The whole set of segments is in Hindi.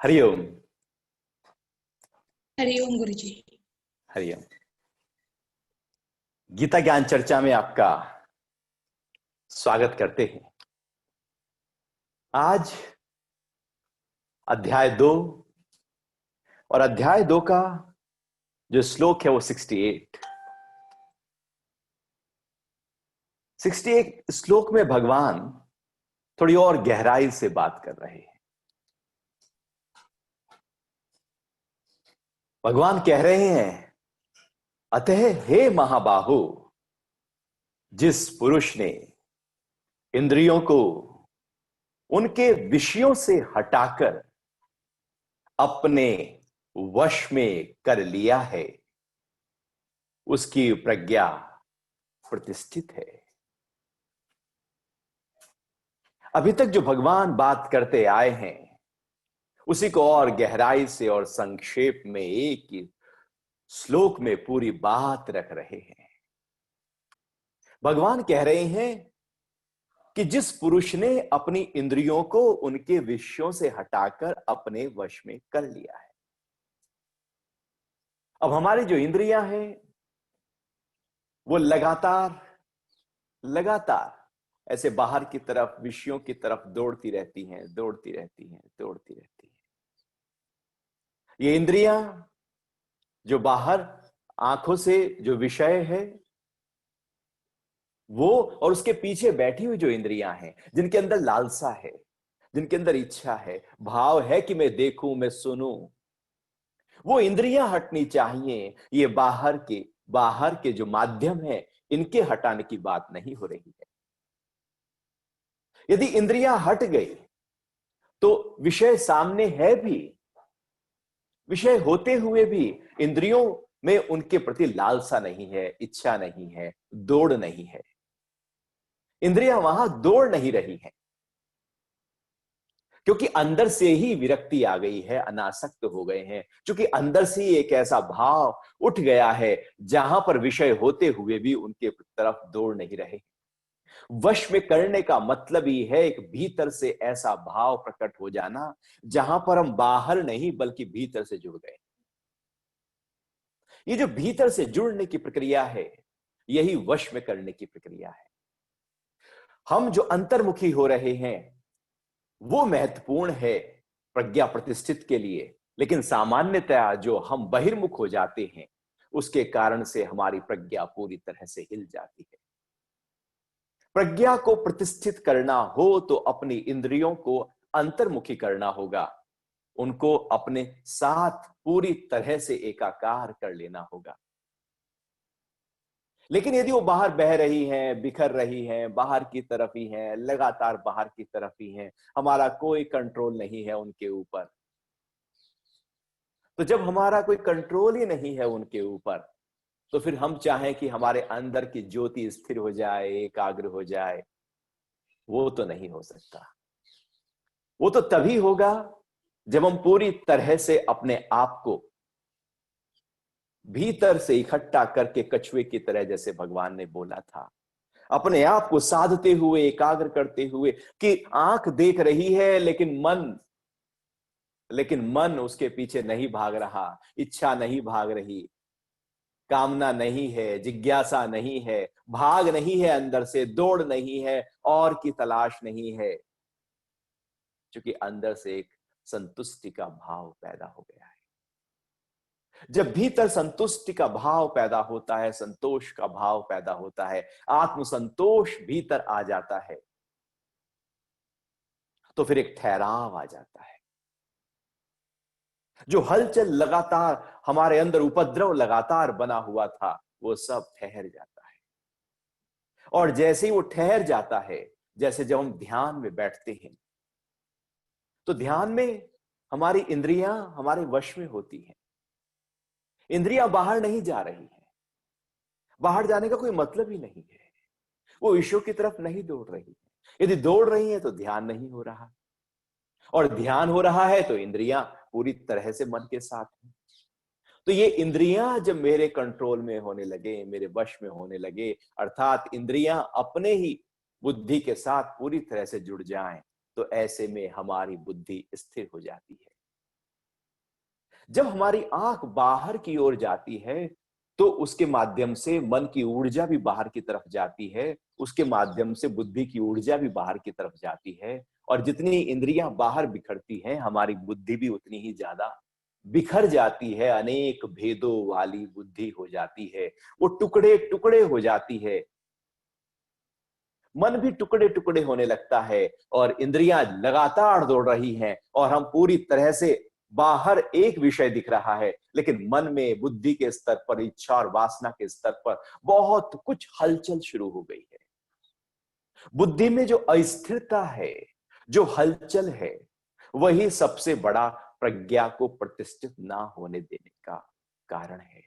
हरिओम। हरिओम गुरुजी। हरिओम। गीता ज्ञान चर्चा में आपका स्वागत करते हैं। आज अध्याय 2 और अध्याय 2 का जो श्लोक है वो 68 श्लोक में भगवान थोड़ी और गहराई से बात कर रहे हैं। भगवान कह रहे हैं, अतः हे महाबाहु, जिस पुरुष ने इंद्रियों को उनके विषयों से हटाकर अपने वश में कर लिया है, उसकी प्रज्ञा प्रतिष्ठित है। अभी तक जो भगवान बात करते आए हैं उसी को और गहराई से और संक्षेप में एक ही श्लोक में पूरी बात रख रहे हैं। भगवान कह रहे हैं कि जिस पुरुष ने अपनी इंद्रियों को उनके विषयों से हटाकर अपने वश में कर लिया है। अब हमारी जो इंद्रियां हैं वो लगातार ऐसे बाहर की तरफ, विषयों की तरफ दौड़ती रहती हैं। ये इंद्रियां जो बाहर आंखों से जो विषय है वो, और उसके पीछे बैठी हुई जो इंद्रियां हैं, जिनके अंदर लालसा है, जिनके अंदर इच्छा है, भाव है कि मैं देखूं, मैं सुनूं, वो इंद्रियां हटनी चाहिए। ये बाहर के जो माध्यम है इनके हटाने की बात नहीं हो रही है। यदि इंद्रियां हट गई तो विषय सामने है भी, विषय होते हुए भी इंद्रियों में उनके प्रति लालसा नहीं है, इच्छा नहीं है, दौड़ नहीं है। इंद्रियां वहां दौड़ नहीं रही हैं क्योंकि अंदर से ही विरक्ति आ गई है, अनासक्त हो गए हैं। क्योंकि अंदर से ही एक ऐसा भाव उठ गया है जहां पर विषय होते हुए भी उनके तरफ दौड़ नहीं रहे। वश में करने का मतलब ही है एक भीतर से ऐसा भाव प्रकट हो जाना जहां पर हम बाहर नहीं बल्कि भीतर से जुड़ गए। ये जो भीतर से जुड़ने की प्रक्रिया है यही वश में करने की प्रक्रिया है। हम जो अंतर्मुखी हो रहे हैं वो महत्वपूर्ण है प्रज्ञा प्रतिष्ठित के लिए, लेकिन सामान्यतया जो हम बहिर्मुख हो जाते हैं उसके कारण से हमारी प्रज्ञा पूरी तरह से हिल जाती है। प्रज्ञा को प्रतिष्ठित करना हो तो अपनी इंद्रियों को अंतर्मुखी करना होगा, उनको अपने साथ पूरी तरह से एकाकार कर लेना होगा। लेकिन यदि वो बाहर बह रही हैं, बिखर रही हैं, बाहर की तरफ ही हैं, लगातार बाहर की तरफ ही हैं, हमारा कोई कंट्रोल नहीं है उनके ऊपर, तो जब हमारा कोई कंट्रोल ही नहीं है उनके ऊपर तो फिर हम चाहें कि हमारे अंदर की ज्योति स्थिर हो जाए, एकाग्र हो जाए, वो तो नहीं हो सकता। वो तो तभी होगा जब हम पूरी तरह से अपने आप को भीतर से इकट्ठा करके कछुए की तरह, जैसे भगवान ने बोला था, अपने आप को साधते हुए, एकाग्र करते हुए कि आंख देख रही है लेकिन मन उसके पीछे नहीं भाग रहा, इच्छा नहीं भाग रही, कामना नहीं है, जिज्ञासा नहीं है, भाग नहीं है, अंदर से दौड़ नहीं है, और की तलाश नहीं है, क्योंकि अंदर से एक संतुष्टि का भाव पैदा हो गया है। जब भीतर संतुष्टि का भाव पैदा होता है, संतोष का भाव पैदा होता है, आत्मसंतोष भीतर आ जाता है, तो फिर एक ठहराव आ जाता है। जो हलचल लगातार हमारे अंदर, उपद्रव लगातार बना हुआ था, वो सब ठहर जाता है। और जैसे ही वो ठहर जाता है, जैसे जब हम ध्यान में बैठते हैं तो ध्यान में हमारी इंद्रियां हमारे वश में होती हैं। इंद्रियां बाहर नहीं जा रही हैं, बाहर जाने का कोई मतलब ही नहीं है, वो विषयों की तरफ नहीं दौड़ रही है। यदि दौड़ रही है तो ध्यान नहीं हो रहा, और ध्यान हो रहा है तो इंद्रियां पूरी तरह से मन के साथ हैं। तो ये इंद्रियां जब मेरे कंट्रोल में होने लगे, मेरे वश में होने लगे, अर्थात इंद्रियां अपने ही बुद्धि के साथ पूरी तरह से जुड़ जाएं, तो ऐसे में हमारी बुद्धि स्थिर हो जाती है। जब हमारी आंख बाहर की ओर जाती है तो उसके माध्यम से मन की ऊर्जा भी बाहर की तरफ जाती है, उसके माध्यम से बुद्धि की ऊर्जा भी बाहर की तरफ जाती है। और जितनी इंद्रियां बाहर बिखरती हैं, हमारी बुद्धि भी उतनी ही ज्यादा बिखर जाती है, अनेक भेदों वाली बुद्धि हो जाती है, वो टुकड़े टुकड़े हो जाती है। मन भी टुकड़े टुकड़े होने लगता है और इंद्रियां लगातार दौड़ रही हैं और हम पूरी तरह से बाहर एक विषय दिख रहा है, लेकिन मन में बुद्धि के स्तर पर, इच्छा और वासना के स्तर पर बहुत कुछ हलचल शुरू हो गई है। बुद्धि में जो अस्थिरता है, जो हलचल है, वही सबसे बड़ा प्रज्ञा को प्रतिष्ठित ना होने देने का कारण है।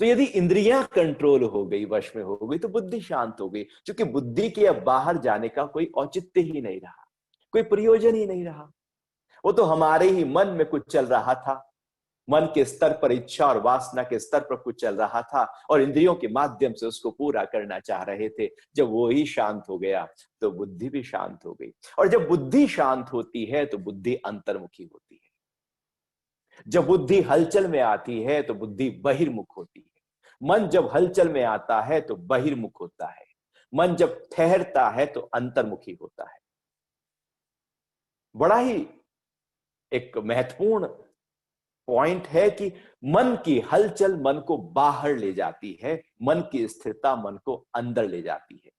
तो यदि इंद्रियां कंट्रोल हो गई, वश में हो गई, तो बुद्धि शांत हो गई, क्योंकि बुद्धि के अब बाहर जाने का कोई औचित्य ही नहीं रहा, कोई प्रयोजन ही नहीं रहा। वो तो हमारे ही मन में कुछ चल रहा था, मन के स्तर पर, इच्छा और वासना के स्तर पर कुछ चल रहा था और इंद्रियों के माध्यम से उसको पूरा करना चाह रहे थे। जब वो ही शांत हो गया तो बुद्धि भी शांत हो गई। और जब बुद्धि शांत होती है तो बुद्धि अंतर्मुखी होती है। जब बुद्धि हलचल में आती है तो बुद्धि बहिर्मुख होती है। मन जब हलचल में आता है तो बहिर्मुख होता है। मन जब ठहरता है तो अंतर्मुखी होता है। बड़ा ही एक महत्वपूर्ण पॉइंट है कि मन की हलचल मन को बाहर ले जाती है, मन की स्थिरता मन को अंदर ले जाती है।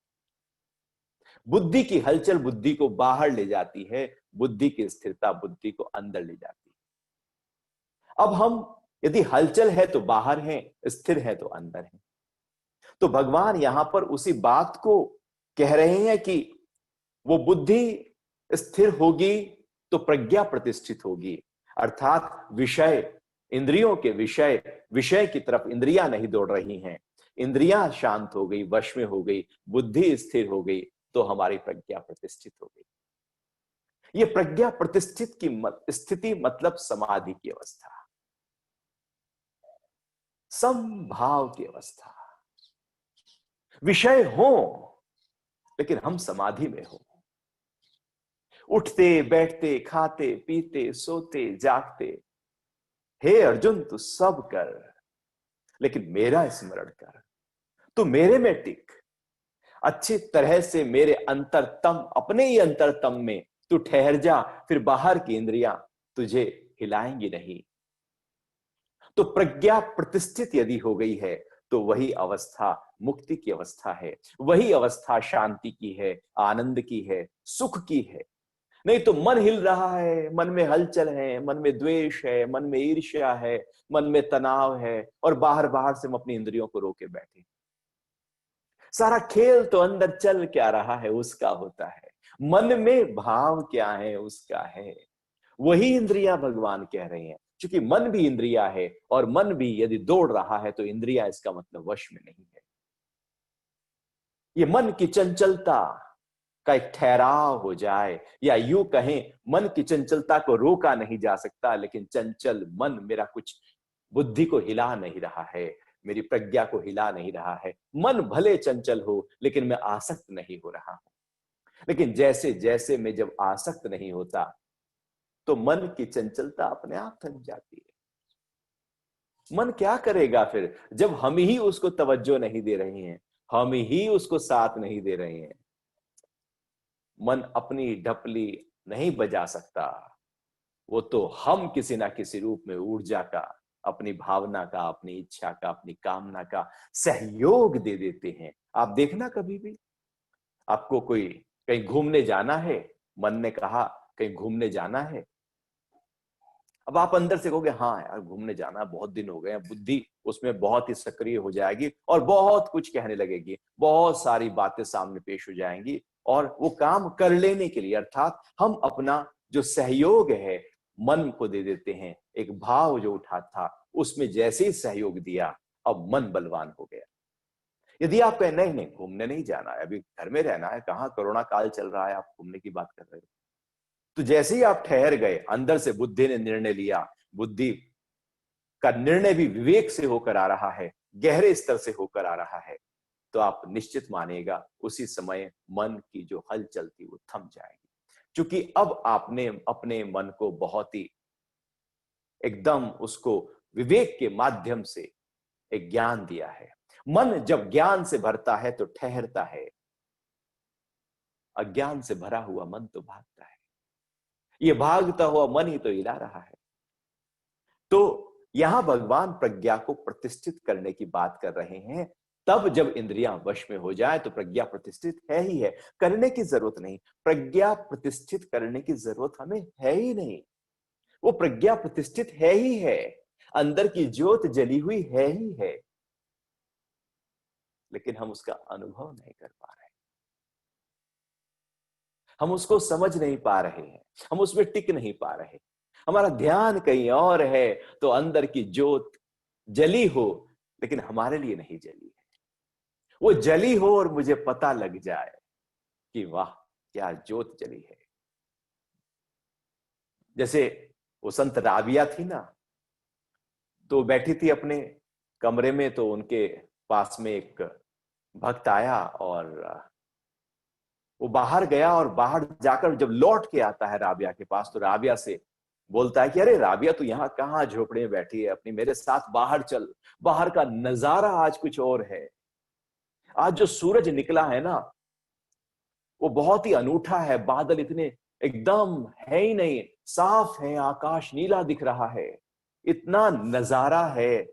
बुद्धि की हलचल बुद्धि को बाहर ले जाती है, बुद्धि की स्थिरता बुद्धि को अंदर ले जाती है। अब हम यदि हलचल है तो बाहर है, स्थिर है तो अंदर है। तो भगवान यहां पर उसी बात को कह रहे हैं कि वो बुद्धि स्थिर होगी तो प्रज्ञा प्रतिष्ठित होगी, अर्थात विषय, इंद्रियों के विषय, विषय की तरफ इंद्रियां नहीं दौड़ रही हैं, इंद्रियां शांत हो गई, वश में हो गई, बुद्धि स्थिर हो गई, तो हमारी प्रज्ञा प्रतिष्ठित हो गई। ये प्रज्ञा प्रतिष्ठित की स्थिति मतलब समाधि की अवस्था, समभाव की अवस्था। विषय हो लेकिन हम समाधि में हो, उठते बैठते, खाते पीते, सोते जागते, हे अर्जुन तू सब कर लेकिन मेरा स्मरण कर, तू मेरे में टिक, अच्छी तरह से मेरे अंतरतम, अपने ही अंतरतम में तू ठहर जा, फिर बाहर की इंद्रियां तुझे हिलाएंगी नहीं। तो प्रज्ञा प्रतिष्ठित यदि हो गई है तो वही अवस्था मुक्ति की अवस्था है, वही अवस्था शांति की है, आनंद की है, सुख की है। नहीं तो मन हिल रहा है, मन में हलचल है, मन में द्वेष है, मन में ईर्ष्या है, मन में तनाव है और बाहर बाहर से हम अपनी इंद्रियों को रोके बैठे। सारा खेल तो अंदर चल क्या रहा है उसका होता है, मन में भाव क्या है उसका है। वही इंद्रियां भगवान कह रहे हैं, क्योंकि मन भी इंद्रिया है और मन भी यदि दौड़ रहा है तो इंद्रिया इसका मतलब वश में नहीं है। ये मन की चंचलता का एक ठहराव हो जाए, या यूं कहें मन की चंचलता को रोका नहीं जा सकता, लेकिन चंचल मन मेरा कुछ बुद्धि को हिला नहीं रहा है, मेरी प्रज्ञा को हिला नहीं रहा है। मन भले चंचल हो लेकिन मैं आसक्त नहीं हो रहा हूं। लेकिन जैसे जैसे मैं जब आसक्त नहीं होता तो मन की चंचलता अपने आप थम जाती है। मन क्या करेगा फिर जब हम ही उसको तवज्जो नहीं दे रहे हैं, हम ही उसको साथ नहीं दे रहे हैं। मन अपनी ढपली नहीं बजा सकता, वो तो हम किसी ना किसी रूप में ऊर्जा का, अपनी भावना का, अपनी इच्छा का, अपनी कामना का सहयोग दे देते हैं। आप देखना कभी भी आपको कोई कहीं घूमने जाना है, मन ने कहा कहीं घूमने जाना है, अब आप अंदर से कहोगे हाँ यार घूमने जाना, बहुत दिन हो गए हैं, बुद्धि उसमें बहुत ही सक्रिय हो जाएगी और बहुत कुछ कहने लगेगी, बहुत सारी बातें सामने पेश हो जाएंगी और वो काम कर लेने के लिए, अर्थात हम अपना जो सहयोग है मन को दे देते हैं। एक भाव जो उठा था उसमें जैसे ही सहयोग दिया, अब मन बलवान हो गया। यदि आप कहें नहीं नहीं घूमने नहीं जाना है, अभी घर में रहना है, कहाँ कोरोना काल चल रहा है, आप घूमने की बात कर रहे हो, तो जैसे ही आप ठहर गए, अंदर से बुद्धि ने निर्णय लिया, बुद्धि का निर्णय भी विवेक से होकर आ रहा है, गहरे स्तर से होकर आ रहा है, तो आप निश्चित मानिएगा उसी समय मन की जो हलचल थी वो थम जाएगी। क्योंकि अब आपने अपने मन को बहुत ही एकदम उसको विवेक के माध्यम से एक ज्ञान दिया है। मन जब ज्ञान से भरता है तो ठहरता है, अज्ञान से भरा हुआ मन तो भागता है। ये भागता हुआ मन ही तो हिला रहा है। तो यहां भगवान प्रज्ञा को प्रतिष्ठित करने की बात कर रहे हैं। तब जब इंद्रियां वश में हो जाए तो प्रज्ञा प्रतिष्ठित है ही है, करने की जरूरत नहीं। प्रज्ञा प्रतिष्ठित करने की जरूरत हमें है ही नहीं, वो प्रज्ञा प्रतिष्ठित है ही है, अंदर की ज्योत जली हुई है ही है, लेकिन हम उसका अनुभव नहीं कर पा रहे, हम उसको समझ नहीं पा रहे हैं, हम उसमें टिक नहीं पा रहे। हमारा ध्यान कहीं और है, तो अंदर की ज्योत जली हो लेकिन हमारे लिए नहीं जली है। वो जली हो और मुझे पता लग जाए कि वाह क्या ज्योत जली है। जैसे वो संत राबिया थी ना, तो बैठी थी अपने कमरे में, तो उनके पास में एक भक्त आया और वो बाहर गया, और बाहर जाकर जब लौट के आता है राबिया के पास, तो राबिया से बोलता है कि अरे राबिया, तू यहां कहां झोपड़े में बैठी है अपनी, मेरे साथ बाहर चल, बाहर का नजारा आज कुछ और है। आज जो सूरज निकला है ना, वो बहुत ही अनूठा है, बादल इतने एकदम है ही नहीं, साफ है, आकाश नीला दिख रहा है, इतना नजारा है।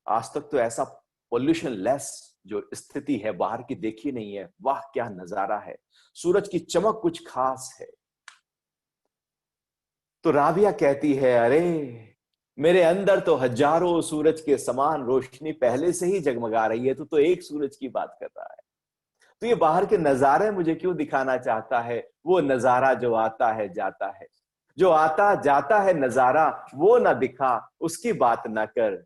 आज तक तो ऐसा पोल्यूशन लेस जो स्थिति है बाहर की देखी नहीं है। वाह क्या नजारा है, सूरज की चमक कुछ खास है। तो राबिया कहती है, अरे मेरे अंदर तो हजारों सूरज के समान रोशनी पहले से ही जगमगा रही है, तो एक सूरज की बात कर रहा है। तो ये बाहर के नजारे मुझे क्यों दिखाना चाहता है? वो नजारा जो आता है जाता है, जो आता जाता है नजारा, वो ना दिखा, उसकी बात ना कर।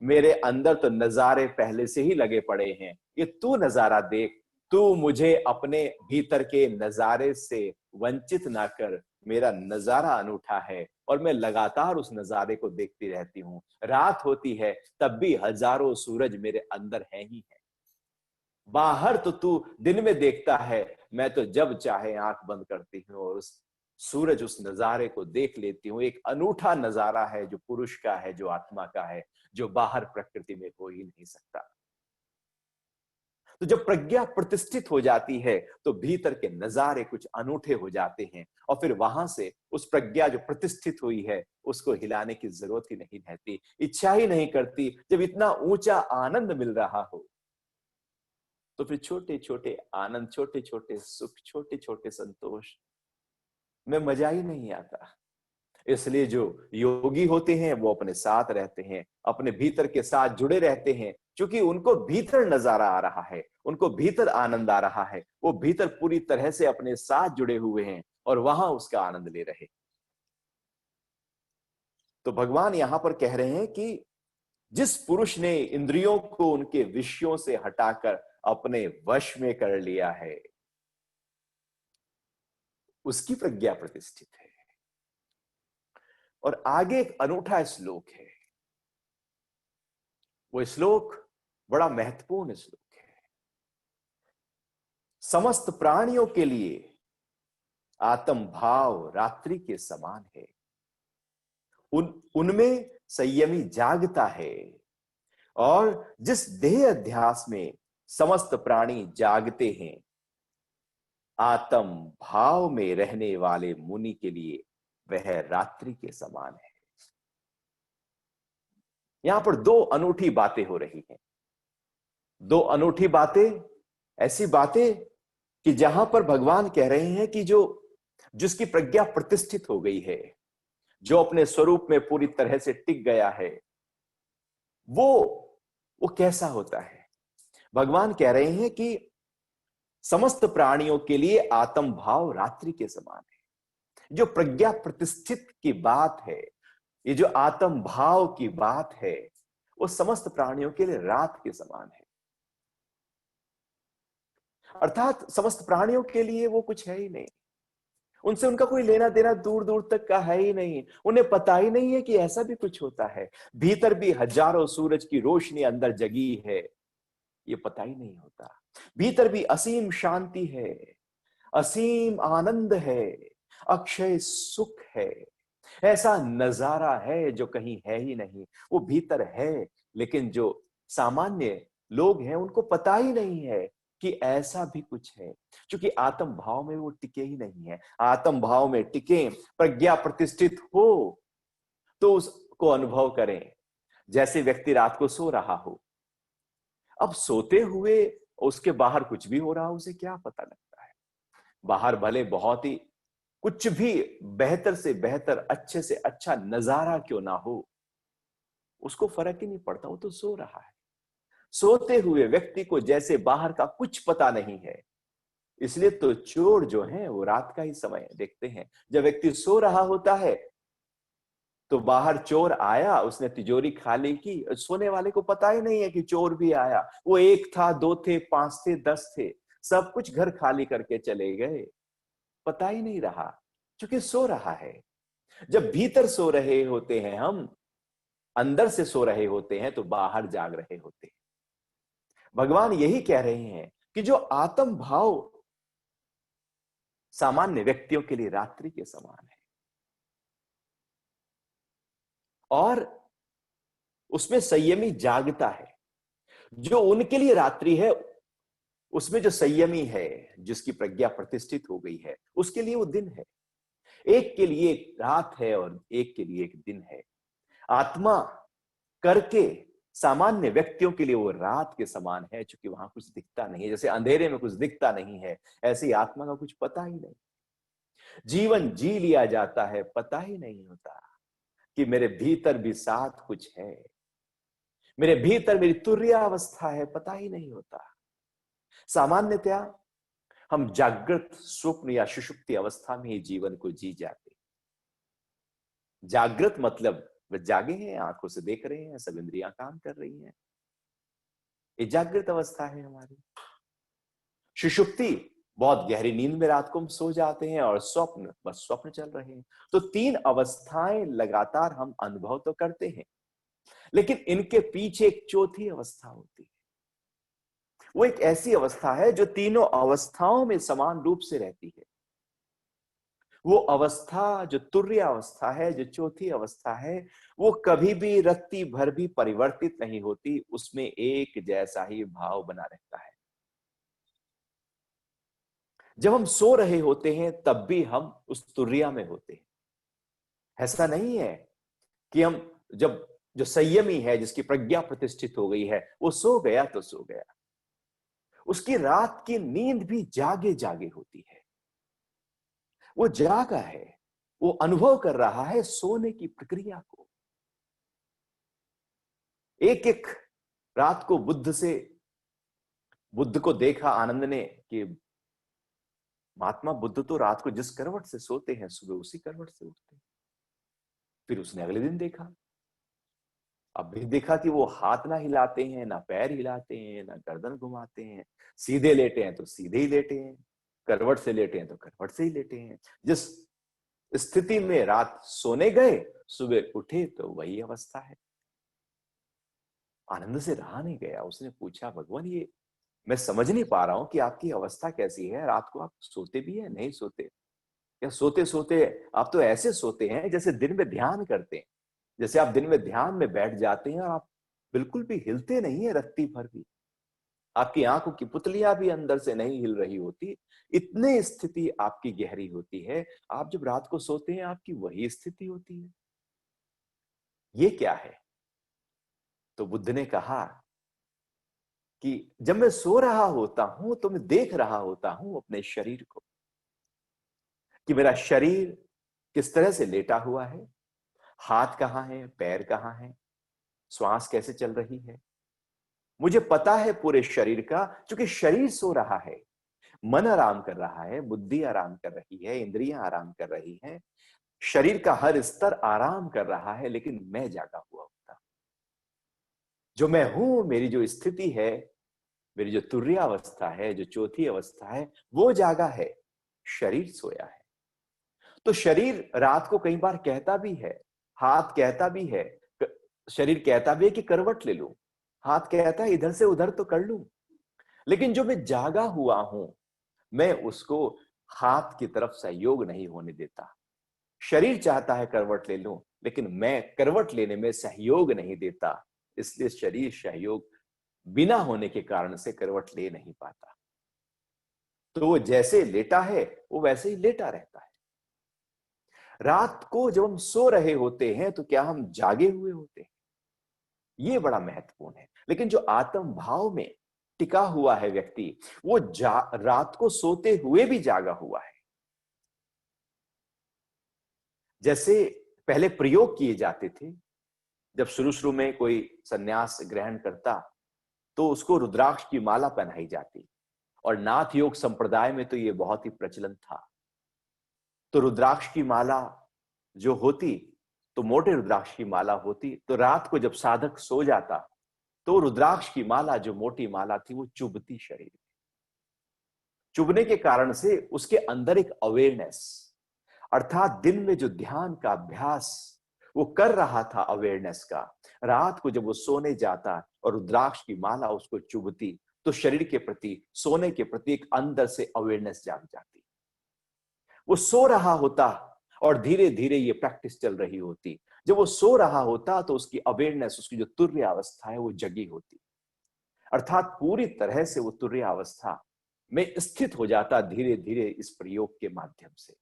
मेरे अंदर तो नजारे पहले से ही लगे पड़े हैं, ये तू नजारा देख। तू मुझे अपने भीतर के नजारे से वंचित ना कर। मेरा नजारा अनूठा है और मैं लगातार उस नजारे को देखती रहती हूँ। रात होती है तब भी हजारों सूरज मेरे अंदर है ही है। बाहर तो तू दिन में देखता है, मैं तो जब चाहे आंख बंद करती हूँ और उस सूरज, उस नजारे को देख लेती हूँ। एक अनूठा नजारा है जो पुरुष का है, जो आत्मा का है, जो बाहर प्रकृति में हो ही नहीं सकता। तो जब प्रज्ञा प्रतिष्ठित हो जाती है तो भीतर के नजारे कुछ अनूठे हो जाते हैं, और फिर वहां से उस प्रज्ञा जो प्रतिष्ठित हुई है उसको हिलाने की जरूरत ही नहीं रहती, इच्छा ही नहीं करती। जब इतना ऊंचा आनंद मिल रहा हो तो फिर छोटे छोटे आनंद, छोटे छोटे सुख, छोटे छोटे संतोष में मजा ही नहीं आता। इसलिए जो योगी होते हैं वो अपने साथ रहते हैं, अपने भीतर के साथ जुड़े रहते हैं, क्योंकि उनको भीतर नजारा आ रहा है, उनको भीतर आनंद आ रहा है, वो भीतर पूरी तरह से अपने साथ जुड़े हुए हैं और वहां उसका आनंद ले रहे। तो भगवान यहां पर कह रहे हैं कि जिस पुरुष ने इंद्रियों को उनके विषयों से हटाकर अपने वश में कर लिया है, उसकी प्रज्ञा प्रतिष्ठित है। और आगे एक अनूठा श्लोक है, वो श्लोक बड़ा महत्वपूर्ण श्लोक है। समस्त प्राणियों के लिए आत्म भाव रात्रि के समान है, उनमें संयमी जागता है। और जिस देह अध्यास में समस्त प्राणी जागते हैं, आत्म भाव में रहने वाले मुनि के लिए वह रात्रि के समान है। यहां पर दो अनूठी बातें हो रही हैं, दो अनूठी बातें, ऐसी बातें कि जहां पर भगवान कह रहे हैं कि जो जिसकी प्रज्ञा प्रतिष्ठित हो गई है, जो अपने स्वरूप में पूरी तरह से टिक गया है, वो वो कैसा होता है। भगवान कह रहे हैं कि समस्त प्राणियों के लिए आत्म भाव रात्रि के समान है। जो प्रज्ञा प्रतिष्ठित की बात है, ये जो आत्म भाव की बात है, वो समस्त प्राणियों के लिए रात के समान है। अर्थात समस्त प्राणियों के लिए वो कुछ है ही नहीं, उनसे उनका कोई लेना देना दूर दूर तक का है ही नहीं। उन्हें पता ही नहीं है कि ऐसा भी कुछ होता है, भीतर भी हजारों सूरज की रोशनी अंदर जगी है, ये पता ही नहीं होता। भीतर भी असीम शांति है, असीम आनंद है, अक्षय सुख है। ऐसा नजारा है जो कहीं है ही नहीं, वो भीतर है, लेकिन जो सामान्य लोग हैं उनको पता ही नहीं है कि ऐसा भी कुछ है, क्योंकि आत्म भाव में वो टिके ही नहीं है। आत्म भाव में टिके, प्रज्ञा प्रतिष्ठित हो तो उसको अनुभव करें। जैसे व्यक्ति रात को सो रहा हो, अब सोते हुए उसके बाहर कुछ भी हो रहा हो, उसे क्या पता लगता है? बाहर भले बहुत ही कुछ भी बेहतर से बेहतर, अच्छे से अच्छा नजारा क्यों ना हो, उसको फर्क ही नहीं पड़ता, वो तो सो रहा है। सोते हुए व्यक्ति को जैसे बाहर का कुछ पता नहीं है, इसलिए तो चोर जो है वो रात का ही समय देखते हैं। जब व्यक्ति सो रहा होता है तो बाहर चोर आया, उसने तिजोरी खाली की, सोने वाले को पता ही नहीं है कि चोर भी आया। वो एक था, दो थे, पांच थे, 10 थे, सब कुछ घर खाली करके चले गए, पता ही नहीं रहा, क्योंकि सो रहा है। जब भीतर सो रहे होते हैं, हम अंदर से सो रहे होते हैं, तो बाहर जाग रहे होते हैं। भगवान यही कह रहे हैं कि जो आत्म भाव सामान्य व्यक्तियों के लिए रात्रि के समान है, और उसमें संयमी जागता है। जो उनके लिए रात्रि है, उसमें जो संयमी है, जिसकी प्रज्ञा प्रतिष्ठित हो गई है, उसके लिए वो दिन है। एक के लिए एक रात है और एक के लिए एक दिन है। आत्मा करके सामान्य व्यक्तियों के लिए वो रात के समान है, क्योंकि वहां कुछ दिखता नहीं है। जैसे अंधेरे में कुछ दिखता नहीं है, ऐसे ही आत्मा का कुछ पता ही नहीं। जीवन जी लिया जाता है, पता ही नहीं होता कि मेरे भीतर भी साथ कुछ है, मेरे भीतर मेरी तुर्यावस्था है, पता ही नहीं होता। सामान्यतया हम जागृत, स्वप्न या सुषुप्ति अवस्था में ही जीवन को जी जाते। जागृत मतलब वे जागे हैं, आंखों से देख रहे हैं, सब इंद्रियां काम कर रही हैं, ये जागृत अवस्था है हमारी। सुषुप्ति, बहुत गहरी नींद में रात को हम सो जाते हैं, और स्वप्न, बस स्वप्न चल रहे हैं। तो 3 अवस्थाएं लगातार हम अनुभव तो करते हैं, लेकिन इनके पीछे एक चौथी अवस्था होती है। वो एक ऐसी अवस्था है जो तीनों अवस्थाओं में समान रूप से रहती है। वो अवस्था जो तुर्य अवस्था है, जो चौथी अवस्था है, वो कभी भी रत्ती भर भी परिवर्तित नहीं होती, उसमें एक जैसा ही भाव बना रहता है। जब हम सो रहे होते हैं तब भी हम उस तुर्या में होते हैं। ऐसा नहीं है कि हम, जब जो संयमी है, जिसकी प्रज्ञा प्रतिष्ठित हो गई है, वो सो गया तो सो गया, उसकी रात की नींद भी जागे जागे होती है। वो जागा है, वो अनुभव कर रहा है सोने की प्रक्रिया को। एक एक रात को बुद्ध को देखा आनंद ने कि महात्मा बुद्ध तो रात को जिस करवट से सोते हैं, सुबह उसी करवट से उठते हैं। फिर उसने अगले दिन देखा, अब भी देखा कि वो हाथ ना हिलाते हैं, ना पैर हिलाते हैं, ना गर्दन घुमाते हैं, सीधे लेटे हैं तो सीधे ही लेटे हैं, करवट से लेटे हैं तो करवट से ही लेटे हैं। जिस स्थिति में रात सोने गए, सुबह उठे तो वही अवस्था है। आनंद से रहा नहीं गया, उसने पूछा, भगवान ये मैं समझ नहीं पा रहा हूं कि आपकी अवस्था कैसी है, रात को आप सोते भी है, नहीं सोते? या सोते सोते आप तो ऐसे सोते हैं जैसे दिन में ध्यान करते हैं, जैसे आप दिन में ध्यान में बैठ जाते हैं और आप बिल्कुल भी हिलते नहीं है, रत्ती भर भी, आपकी आंखों की पुतलियां भी अंदर से नहीं हिल रही होती, इतने स्थिति आपकी गहरी होती है। आप जब रात को सोते हैं, आपकी वही स्थिति होती है। ये क्या है? तो बुद्ध ने कहा कि जब मैं सो रहा होता हूं तो मैं देख रहा होता हूं अपने शरीर को, कि मेरा शरीर किस तरह से लेटा हुआ है, हाथ कहां है, पैर कहां है, श्वास कैसे चल रही है। मुझे पता है पूरे शरीर का, क्योंकि शरीर सो रहा है, मन आराम कर रहा है, बुद्धि आराम कर रही है, इंद्रियां आराम कर रही हैं, शरीर का हर स्तर आराम कर रहा है, लेकिन मैं जागा हुआ होता। जो मैं हूं, मेरी जो स्थिति है, मेरी जो तुर्य अवस्था है, जो चौथी अवस्था है, वो जागा है, शरीर सोया है। तो शरीर रात को कई बार कहता भी है, हाथ कहता भी है, शरीर कहता भी है कि करवट ले लूं, हाथ कहता है इधर से उधर तो कर लूं, लेकिन जो मैं जागा हुआ हूं, मैं उसको हाथ की तरफ सहयोग नहीं होने देता, शरीर चाहता है करवट ले लूं, लेकिन मैं करवट लेने में सहयोग नहीं देता, इसलिए शरीर सहयोग बिना होने के कारण से करवट ले नहीं पाता। तो वो जैसे लेटा है वो वैसे ही लेटा रहता है। रात को जब हम सो रहे होते हैं तो क्या हम जागे हुए होते हैं? ये बड़ा महत्वपूर्ण है। लेकिन जो आत्म भाव में टिका हुआ है व्यक्ति, वो रात को सोते हुए भी जागा हुआ है। जैसे पहले प्रयोग किए जाते थे, जब शुरू शुरू में कोई सन्यास ग्रहण करता तो उसको रुद्राक्ष की माला पहनाई जाती, और नाथ योग संप्रदाय में तो ये बहुत ही प्रचलन था। तो रुद्राक्ष की माला जो होती, तो मोटे रुद्राक्ष की माला होती, तो रात को जब साधक सो जाता तो रुद्राक्ष की माला, जो मोटी माला थी, वो चुभती शरीर में। चुभने के कारण से उसके अंदर एक अवेयरनेस, अर्थात दिन में जो ध्यान का अभ्यास वो कर रहा था अवेयरनेस का, रात को जब वो सोने जाता और रुद्राक्ष की माला उसको चुभती, तो शरीर के प्रति, सोने के प्रति एक अंदर से अवेयरनेस जाग जाती। वो सो रहा होता और धीरे धीरे ये प्रैक्टिस चल रही होती। जब वो सो रहा होता तो उसकी अवेयरनेस, उसकी जो तुर्य अवस्था है, वो जगी होती, अर्थात पूरी तरह से वो तुर्य अवस्था में स्थित हो जाता धीरे धीरे इस प्रयोग के माध्यम से।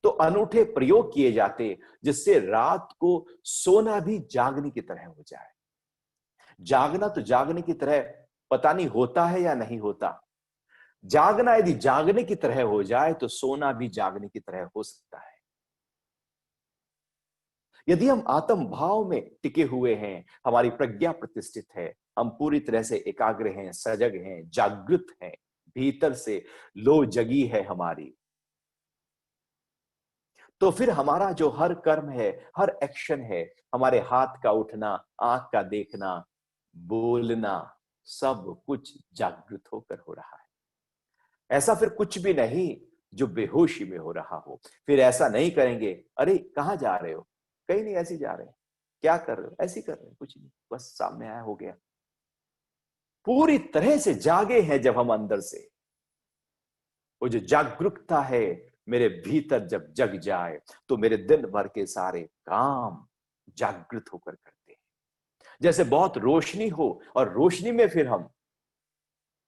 तो अनूठे प्रयोग किए जाते जिससे रात को सोना भी जागने की तरह हो जाए। जागना तो जागने की तरह पता नहीं होता है या नहीं होता। जागना यदि जागने की तरह हो जाए तो सोना भी जागने की तरह हो सकता है। यदि हम आत्म भाव में टिके हुए हैं, हमारी प्रज्ञा प्रतिष्ठित है, हम पूरी तरह से एकाग्र हैं, सजग हैं, जागृत हैं, भीतर से लो जगी है हमारी, तो फिर हमारा जो हर कर्म है, हर एक्शन है, हमारे हाथ का उठना, आंख का देखना, बोलना, सब कुछ जागृत होकर हो रहा है। ऐसा फिर कुछ भी नहीं जो बेहोशी में हो रहा हो। फिर ऐसा नहीं करेंगे, अरे कहां जा रहे हो, कहीं नहीं, ऐसे जा रहे हैं, क्या कर रहे हो, ऐसे ही कर रहे हैं, कुछ नहीं, बस सामने आया हो गया। पूरी तरह से जागे हैं जब हम अंदर से, वो जो जागरूकता है मेरे भीतर जब जग जाए तो मेरे दिन भर के सारे काम जागृत होकर करते हैं। जैसे बहुत रोशनी हो और रोशनी में फिर हम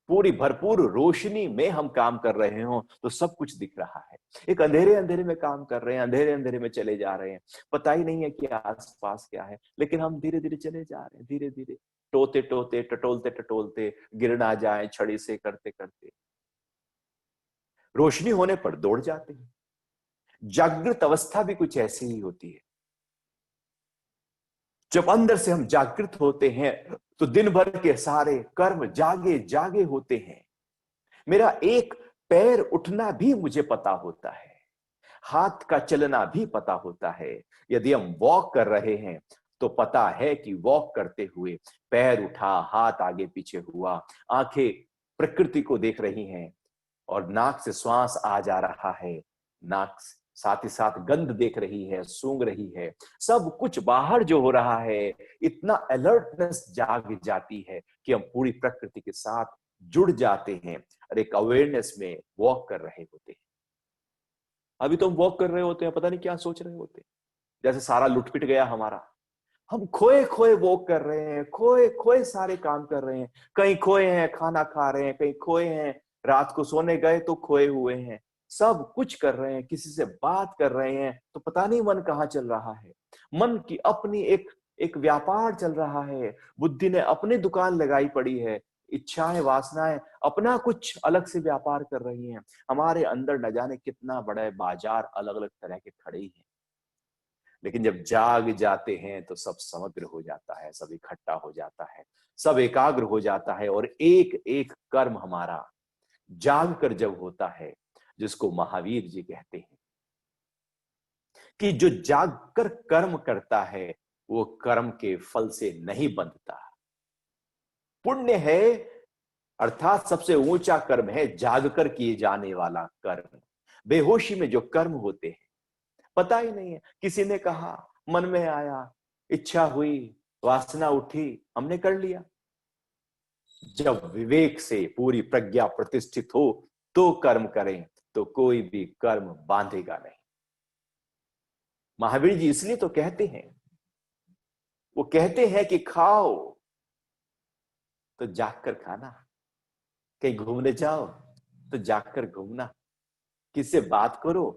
पूरी भरपूर रोशनी में हम काम कर रहे हो तो सब कुछ दिख रहा है। एक अंधेरे अंधेरे में काम कर रहे हैं, अंधेरे अंधेरे में चले जा रहे हैं, पता ही नहीं है कि आसपास क्या है, लेकिन हम धीरे धीरे चले जा रहे हैं, धीरे धीरे टोते टोते, टटोलते टटोलते, गिर ना जाए छड़ी से करते करते, रोशनी होने पर दौड़ जाते हैं। जागृत अवस्था भी कुछ ऐसी ही होती है। जब अंदर से हम जागृत होते हैं तो दिन भर के सारे कर्म जागे जागे होते हैं। मेरा एक पैर उठना भी मुझे पता होता है, हाथ का चलना भी पता होता है। यदि हम वॉक कर रहे हैं तो पता है कि वॉक करते हुए पैर उठा, हाथ आगे पीछे हुआ, आंखें प्रकृति को देख रही हैं और नाक से श्वास आ जा रहा है, नाक साथ ही साथ गंध देख रही है, सूंघ रही है, सब कुछ बाहर जो हो रहा है, इतना अलर्टनेस जाग जाती है कि हम पूरी प्रकृति के साथ जुड़ जाते हैं और एक अवेयरनेस में वॉक कर रहे होते हैं। अभी तो हम वॉक कर रहे होते हैं, पता नहीं क्या सोच रहे होते हैं, जैसे सारा लुटपिट गया हमारा, हम खोए खोए वॉक कर रहे हैं, खोए खोए सारे काम कर रहे हैं, कहीं खोए हैं खाना खा रहे हैं, कहीं खोए हैं रात को सोने गए तो खोए हुए हैं, सब कुछ कर रहे हैं, किसी से बात कर रहे हैं तो पता नहीं मन कहाँ चल रहा है। मन की अपनी एक एक व्यापार चल रहा है, बुद्धि ने अपनी दुकान लगाई पड़ी है, इच्छाएं वासनाएं अपना कुछ अलग से व्यापार कर रही हैं। हमारे अंदर न जाने कितना बड़ा बाजार अलग अलग तरह के खड़े ही हैं। लेकिन जब जाग जाते हैं तो सब समग्र हो जाता है, सब इकट्ठा हो जाता है, सब एकाग्र हो जाता है, और एक एक कर्म हमारा जाग कर जब होता है, जिसको महावीर जी कहते हैं कि जो जागकर कर्म करता है वो कर्म के फल से नहीं बंधता। पुण्य है, अर्थात सबसे ऊंचा कर्म है जागकर किए जाने वाला कर्म। बेहोशी में जो कर्म होते हैं पता ही नहीं है, किसी ने कहा, मन में आया, इच्छा हुई, वासना उठी, हमने कर लिया। जब विवेक से पूरी प्रज्ञा प्रतिष्ठित हो तो कर्म करें, तो कोई भी कर्म बांधेगा नहीं। महावीर जी इसलिए तो कहते हैं, वो कहते हैं कि खाओ तो जागकर खाना, कहीं घूमने जाओ तो जागकर घूमना, किससे बात करो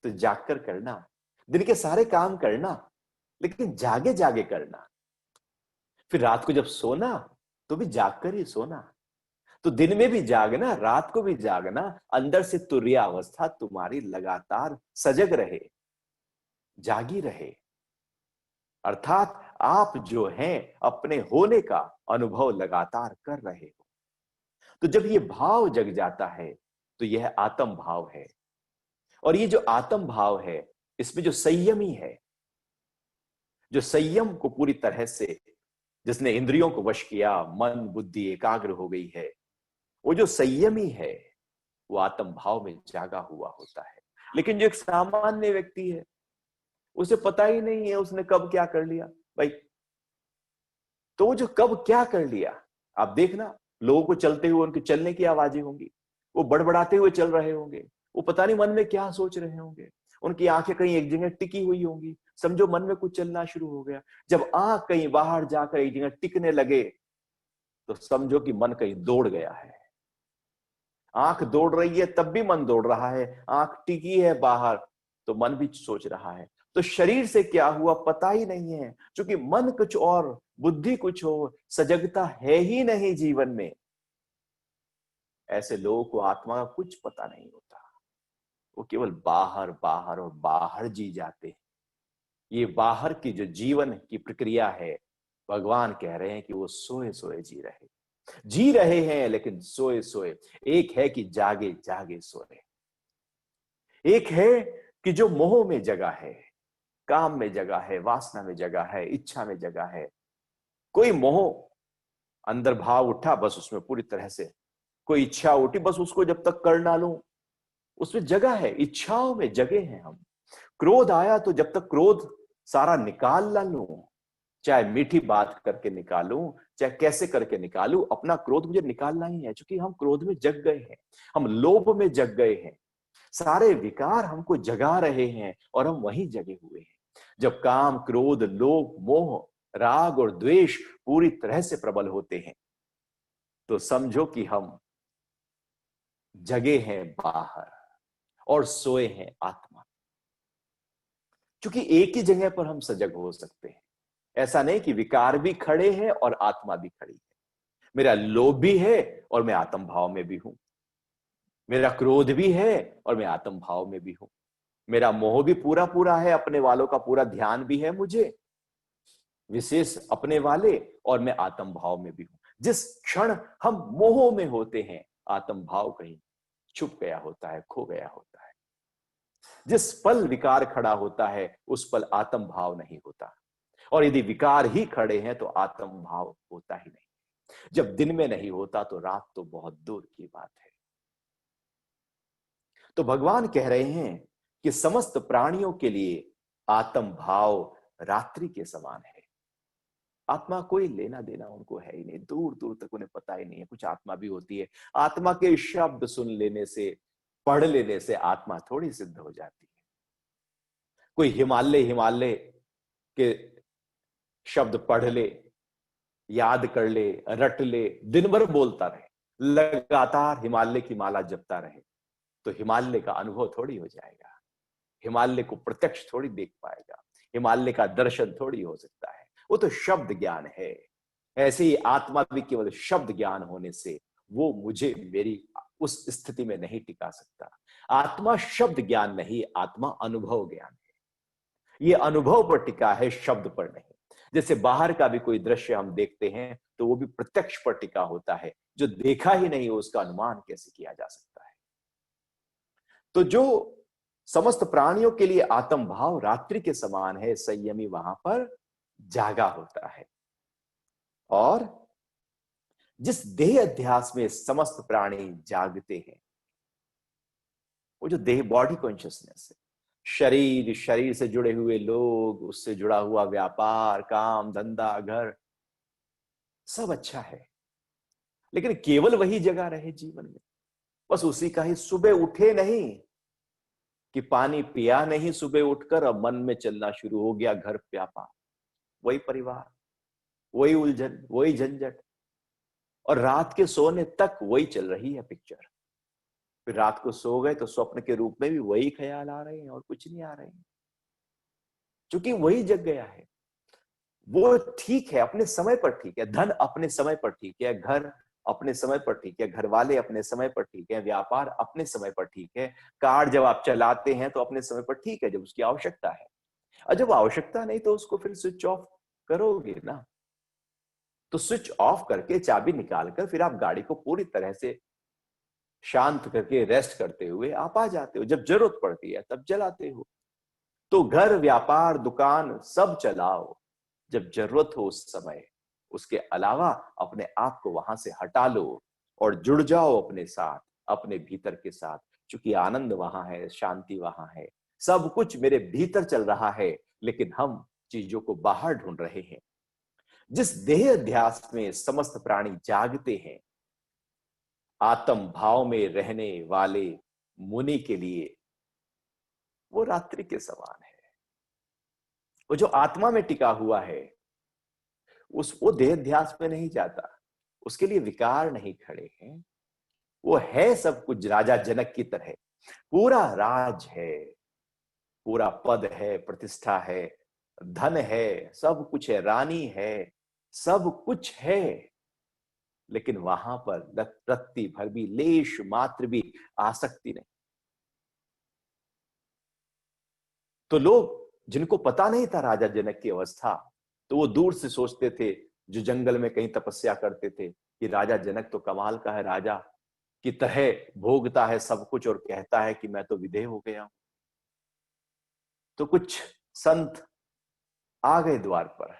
तो जागकर करना, दिन के सारे काम करना लेकिन जागे जागे करना, फिर रात को जब सोना तो भी जागकर ही सोना। तो दिन में भी जागना, रात को भी जागना, अंदर से तुर्यावस्था तुम्हारी लगातार सजग रहे, जागी रहे। अर्थात आप जो हैं अपने होने का अनुभव लगातार कर रहे हो। तो जब ये भाव जग जाता है तो यह आत्म भाव है। और ये जो आत्म भाव है, इसमें जो संयमी है, जो संयम को पूरी तरह से, जिसने इंद्रियों को वश किया, मन बुद्धि एकाग्र हो गई है, वो जो संयमी है वो आत्म भाव में जागा हुआ होता है। लेकिन जो एक सामान्य व्यक्ति है, उसे पता ही नहीं है उसने कब क्या कर लिया भाई। तो वो जो कब क्या कर लिया, आप देखना, लोगों को चलते हुए उनके चलने की आवाजें होंगी, वो बड़बड़ाते हुए चल रहे होंगे, वो पता नहीं मन में क्या सोच रहे होंगे, उनकी आंखें कहीं एक जगह टिकी हुई होंगी, समझो मन में कुछ चलना शुरू हो गया। जब आंख कहीं बाहर जाकर एक जगह टिकने लगे तो समझो कि मन कहीं दौड़ गया है। आंख दौड़ रही है तब भी मन दौड़ रहा है, आंख टिकी है बाहर तो मन भी सोच रहा है। तो शरीर से क्या हुआ पता ही नहीं है, क्योंकि मन कुछ और बुद्धि कुछ और, सजगता है ही नहीं जीवन में। ऐसे लोगों को आत्मा का कुछ पता नहीं होता, वो केवल बाहर बाहर और बाहर जी जाते हैं। ये बाहर की जो जीवन की प्रक्रिया है, भगवान कह रहे हैं कि वो सोए सोए जी रहे हैं लेकिन सोए सोए। एक है कि जागे जागे सोए, एक है कि जो मोह में जगा है, काम में जगा है, वासना में जगा है, इच्छा में जगा है। कोई मोह अंदर भाव उठा, बस उसमें पूरी तरह से, कोई इच्छा उठी, बस उसको जब तक कर ना लूं, उसमें जगह है, इच्छाओं में जगे हैं हम। क्रोध आया तो जब तक क्रोध सारा निकाल ना लूं, चाहे मीठी बात करके निकालूं, चाहे कैसे करके निकालूं, अपना क्रोध मुझे निकालना ही है, क्योंकि हम क्रोध में जग गए हैं, हम लोभ में जग गए हैं, सारे विकार हमको जगा रहे हैं और हम वहीं जगे हुए हैं। जब काम क्रोध लोभ मोह राग और द्वेष पूरी तरह से प्रबल होते हैं तो समझो कि हम जगे हैं बाहर और सोए हैं आत्मा। क्योंकि एक ही जगह पर हम सजग हो सकते हैं। ऐसा नहीं कि विकार भी खड़े हैं और आत्मा भी खड़ी है। मेरा लोभ भी है और मैं आत्म भाव में भी हूं, मेरा क्रोध भी है और मैं आत्म भाव में भी हूं, मेरा मोह भी पूरा पूरा है, अपने वालों का पूरा ध्यान भी है मुझे, विशेष अपने वाले, और मैं आत्म भाव में भी हूं। जिस क्षण हम मोह में होते हैं, आत्म भाव कहीं छुप गया होता है, खो गया होता है। जिस पल विकार खड़ा होता है उस पल आत्म भाव नहीं होता, और यदि विकार ही खड़े हैं तो आत्म भाव होता ही नहीं। जब दिन में नहीं होता तो रात तो बहुत दूर की बात है। तो भगवान कह रहे हैं कि समस्त प्राणियों के लिए आत्म भाव रात्रि के समान है। आत्मा कोई लेना देना उनको है ही नहीं, दूर दूर तक उन्हें पता ही नहीं है कुछ आत्मा भी होती है। आत्मा के शब्द सुन लेने से, पढ़ लेने से आत्मा थोड़ी सिद्ध हो जाती है। कोई हिमालय हिमालय के शब्द पढ़ ले, याद कर ले, रट ले, दिन भर बोलता रहे, लगातार हिमालय की माला जपता रहे, तो हिमालय का अनुभव थोड़ी हो जाएगा, हिमालय को प्रत्यक्ष थोड़ी देख पाएगा, हिमालय का दर्शन थोड़ी हो सकता है। वो तो शब्द ज्ञान है। ऐसे ही आत्मा भी केवल शब्द ज्ञान होने से वो मुझे मेरी उस स्थिति में नहीं टिका सकता। आत्मा शब्द ज्ञान नहीं, आत्मा अनुभव ज्ञान है। ये अनुभव पर टिका है, शब्द पर नहीं। जैसे बाहर का भी कोई दृश्य हम देखते हैं तो वो भी प्रत्यक्ष पर टिका होता है, जो देखा ही नहीं हो उसका अनुमान कैसे किया जा सकता है। तो जो समस्त प्राणियों के लिए आत्म भाव रात्रि के समान है, संयमी वहां पर जागा होता है। और जिस देह अध्यास में समस्त प्राणी जागते हैं, वो जो देह बॉडी कॉन्शियसनेस है, शरीर, शरीर से जुड़े हुए लोग, उससे जुड़ा हुआ व्यापार, काम धंधा, घर, सब अच्छा है, लेकिन केवल वही जगह रहे जीवन में, बस उसी का ही सुबह उठे नहीं, कि पानी पिया नहीं सुबह उठकर, अब मन में चलना शुरू हो गया घर व्यापार। वही परिवार, वही उलझन, वही झंझट, और रात के सोने तक वही चल रही है पिक्चर। फिर रात को सो गए तो स्वप्न के रूप में भी वही ख्याल आ रहे हैं और कुछ नहीं आ रहे हैं, क्योंकि वही जग गया है। वो ठीक है, अपने समय पर ठीक है, धन अपने समय पर ठीक है, घर अपने समय पर ठीक है, घर वाले अपने समय पर ठीक है, व्यापार अपने समय पर ठीक है, कार जब आप चलाते हैं तो अपने समय पर ठीक है जब उसकी आवश्यकता है, और जब आवश्यकता नहीं तो उसको फिर स्विच ऑफ करोगे ना। तो स्विच ऑफ करके चाबी निकालकर फिर आप गाड़ी को पूरी तरह से शांत करके रेस्ट करते हुए आप आ जाते हो, जब जरूरत पड़ती है तब चलाते हो। तो घर, व्यापार, दुकान सब चलाओ जब जरूरत हो उस समय, उसके अलावा अपने आप को वहां से हटा लो और जुड़ जाओ अपने साथ, अपने भीतर के साथ, क्योंकि आनंद वहां है, शांति वहां है, सब कुछ मेरे भीतर चल रहा है, लेकिन हम चीजों को बाहर ढूंढ रहे हैं। जिस देह अध्यास में समस्त प्राणी जागते हैं, आत्म भाव में रहने वाले मुनि के लिए वो रात्रि के समान है। वो जो आत्मा में टिका हुआ है, वो देह ध्यास में नहीं जाता, उसके लिए विकार नहीं खड़े हैं। वो है सब कुछ राजा जनक की तरह, पूरा राज है, पूरा पद है, प्रतिष्ठा है, धन है, सब कुछ है, रानी है, सब कुछ है, लेकिन वहां पर रत्ती भर भी, लेश मात्र भी आसक्ति नहीं। तो लोग जिनको पता नहीं था राजा जनक की अवस्था, तो वो दूर से सोचते थे, जो जंगल में कहीं तपस्या करते थे, कि राजा जनक तो कमाल का है, राजा की तरह भोगता है सब कुछ और कहता है कि मैं तो विदेह हो गया हूं। तो कुछ संत आ गए द्वार पर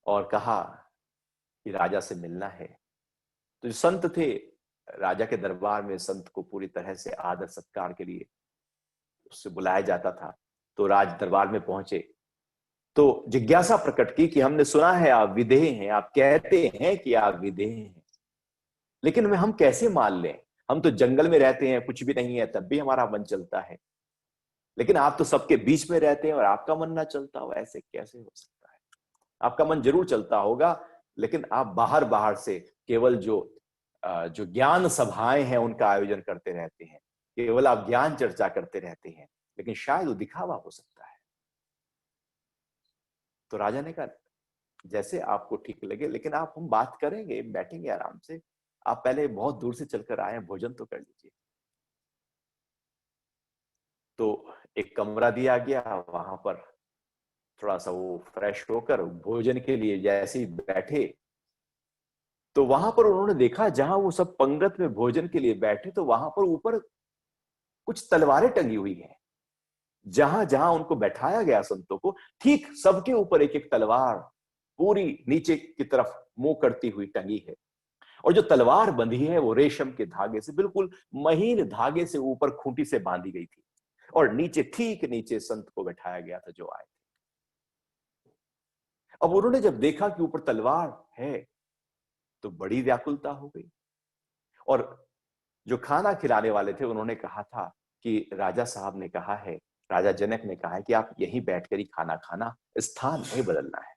और कहा कि राजा से मिलना है। तो जो संत थे, राजा के दरबार में संत को पूरी तरह से आदर सत्कार के लिए उससे बुलाया जाता था। तो राज दरबार में पहुंचे तो जिज्ञासा प्रकट की कि हमने सुना है आप विदेह हैं, आप कहते हैं कि आप विदेह हैं, लेकिन हम कैसे मान लें? हम तो जंगल में रहते हैं, कुछ भी नहीं है, तब भी हमारा मन चलता है, लेकिन आप तो सबके बीच में रहते हैं और आपका मन ना चलता हो, ऐसे कैसे हो सकता है? आपका मन जरूर चलता होगा, लेकिन आप बाहर बाहर से केवल जो ज्ञान सभाएं हैं उनका आयोजन करते रहते हैं, केवल आप ज्ञान चर्चा करते रहते हैं, लेकिन शायद वो दिखावा हो सकता है। तो राजा ने कहा, जैसे आपको ठीक लगे, लेकिन आप हम बात करेंगे, बैठेंगे आराम से, आप पहले बहुत दूर से चलकर आए हैं, भोजन तो कर लीजिए। तो एक कमरा दिया गया, वहां पर थोड़ा सा वो फ्रेश होकर भोजन के लिए जैसे ही बैठे, तो वहां पर उन्होंने देखा, जहां वो सब पंगत में भोजन के लिए बैठे, तो वहां पर ऊपर कुछ तलवारें टंगी हुई हैं। जहां जहां उनको बैठाया गया संतों को, ठीक सबके ऊपर एक एक तलवार पूरी नीचे की तरफ मुंह करती हुई टंगी है। और जो तलवार बंधी है वो रेशम के धागे से, बिल्कुल महीन धागे से ऊपर खूंटी से बांधी गई थी, और नीचे, ठीक नीचे संत को बैठाया गया था जो आए थे। अब उन्होंने जब देखा कि ऊपर तलवार है, तो बड़ी व्याकुलता हो गई। और जो खाना खिलाने वाले थे, उन्होंने कहा था कि राजा साहब ने कहा है, राजा जनक ने कहा है कि आप यहीं बैठकर ही खाना खाना, स्थान नहीं बदलना है।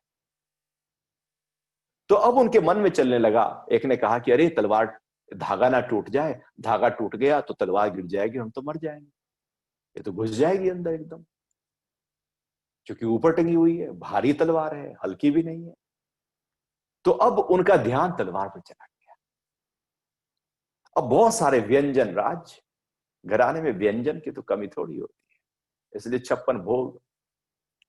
तो अब उनके मन में चलने लगा, एक ने कहा कि अरे तलवार, धागा ना टूट जाए, धागा टूट गया तो तलवार गिर जाएगी, हम तो मर जाएंगे, ये तो घुस जाएगी अंदर एकदम, क्योंकि ऊपर टंगी हुई है, भारी तलवार है, हल्की भी नहीं है। तो अब उनका ध्यान तलवार पर चला गया। अब बहुत सारे व्यंजन, राज घराने में व्यंजन की तो कमी थोड़ी होती है, इसलिए 56 भोग,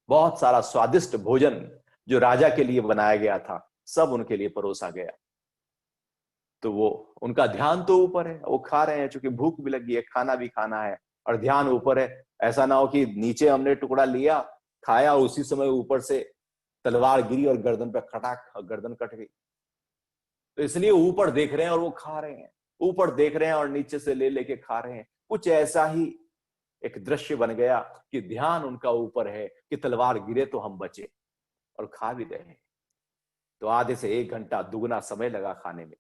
बहुत सारा स्वादिष्ट भोजन जो राजा के लिए बनाया गया था, सब उनके लिए परोसा गया। तो वो, उनका ध्यान तो ऊपर है, वो खा रहे हैं, क्योंकि भूख भी लगी है, खाना भी खाना है, और ध्यान ऊपर है। ऐसा ना हो कि नीचे हमने टुकड़ा लिया, खाया, उसी समय ऊपर से तलवार गिरी और गर्दन पे खटाक, गर्दन कट गई। तो इसलिए ऊपर देख रहे हैं और वो खा रहे हैं, ऊपर देख रहे हैं और नीचे से ले लेके खा रहे हैं। कुछ ऐसा ही एक दृश्य बन गया कि ध्यान उनका ऊपर है कि तलवार गिरे तो हम बचे, और खा भी रहे हैं। तो आधे से 1 घंटा दुगना समय लगा खाने में।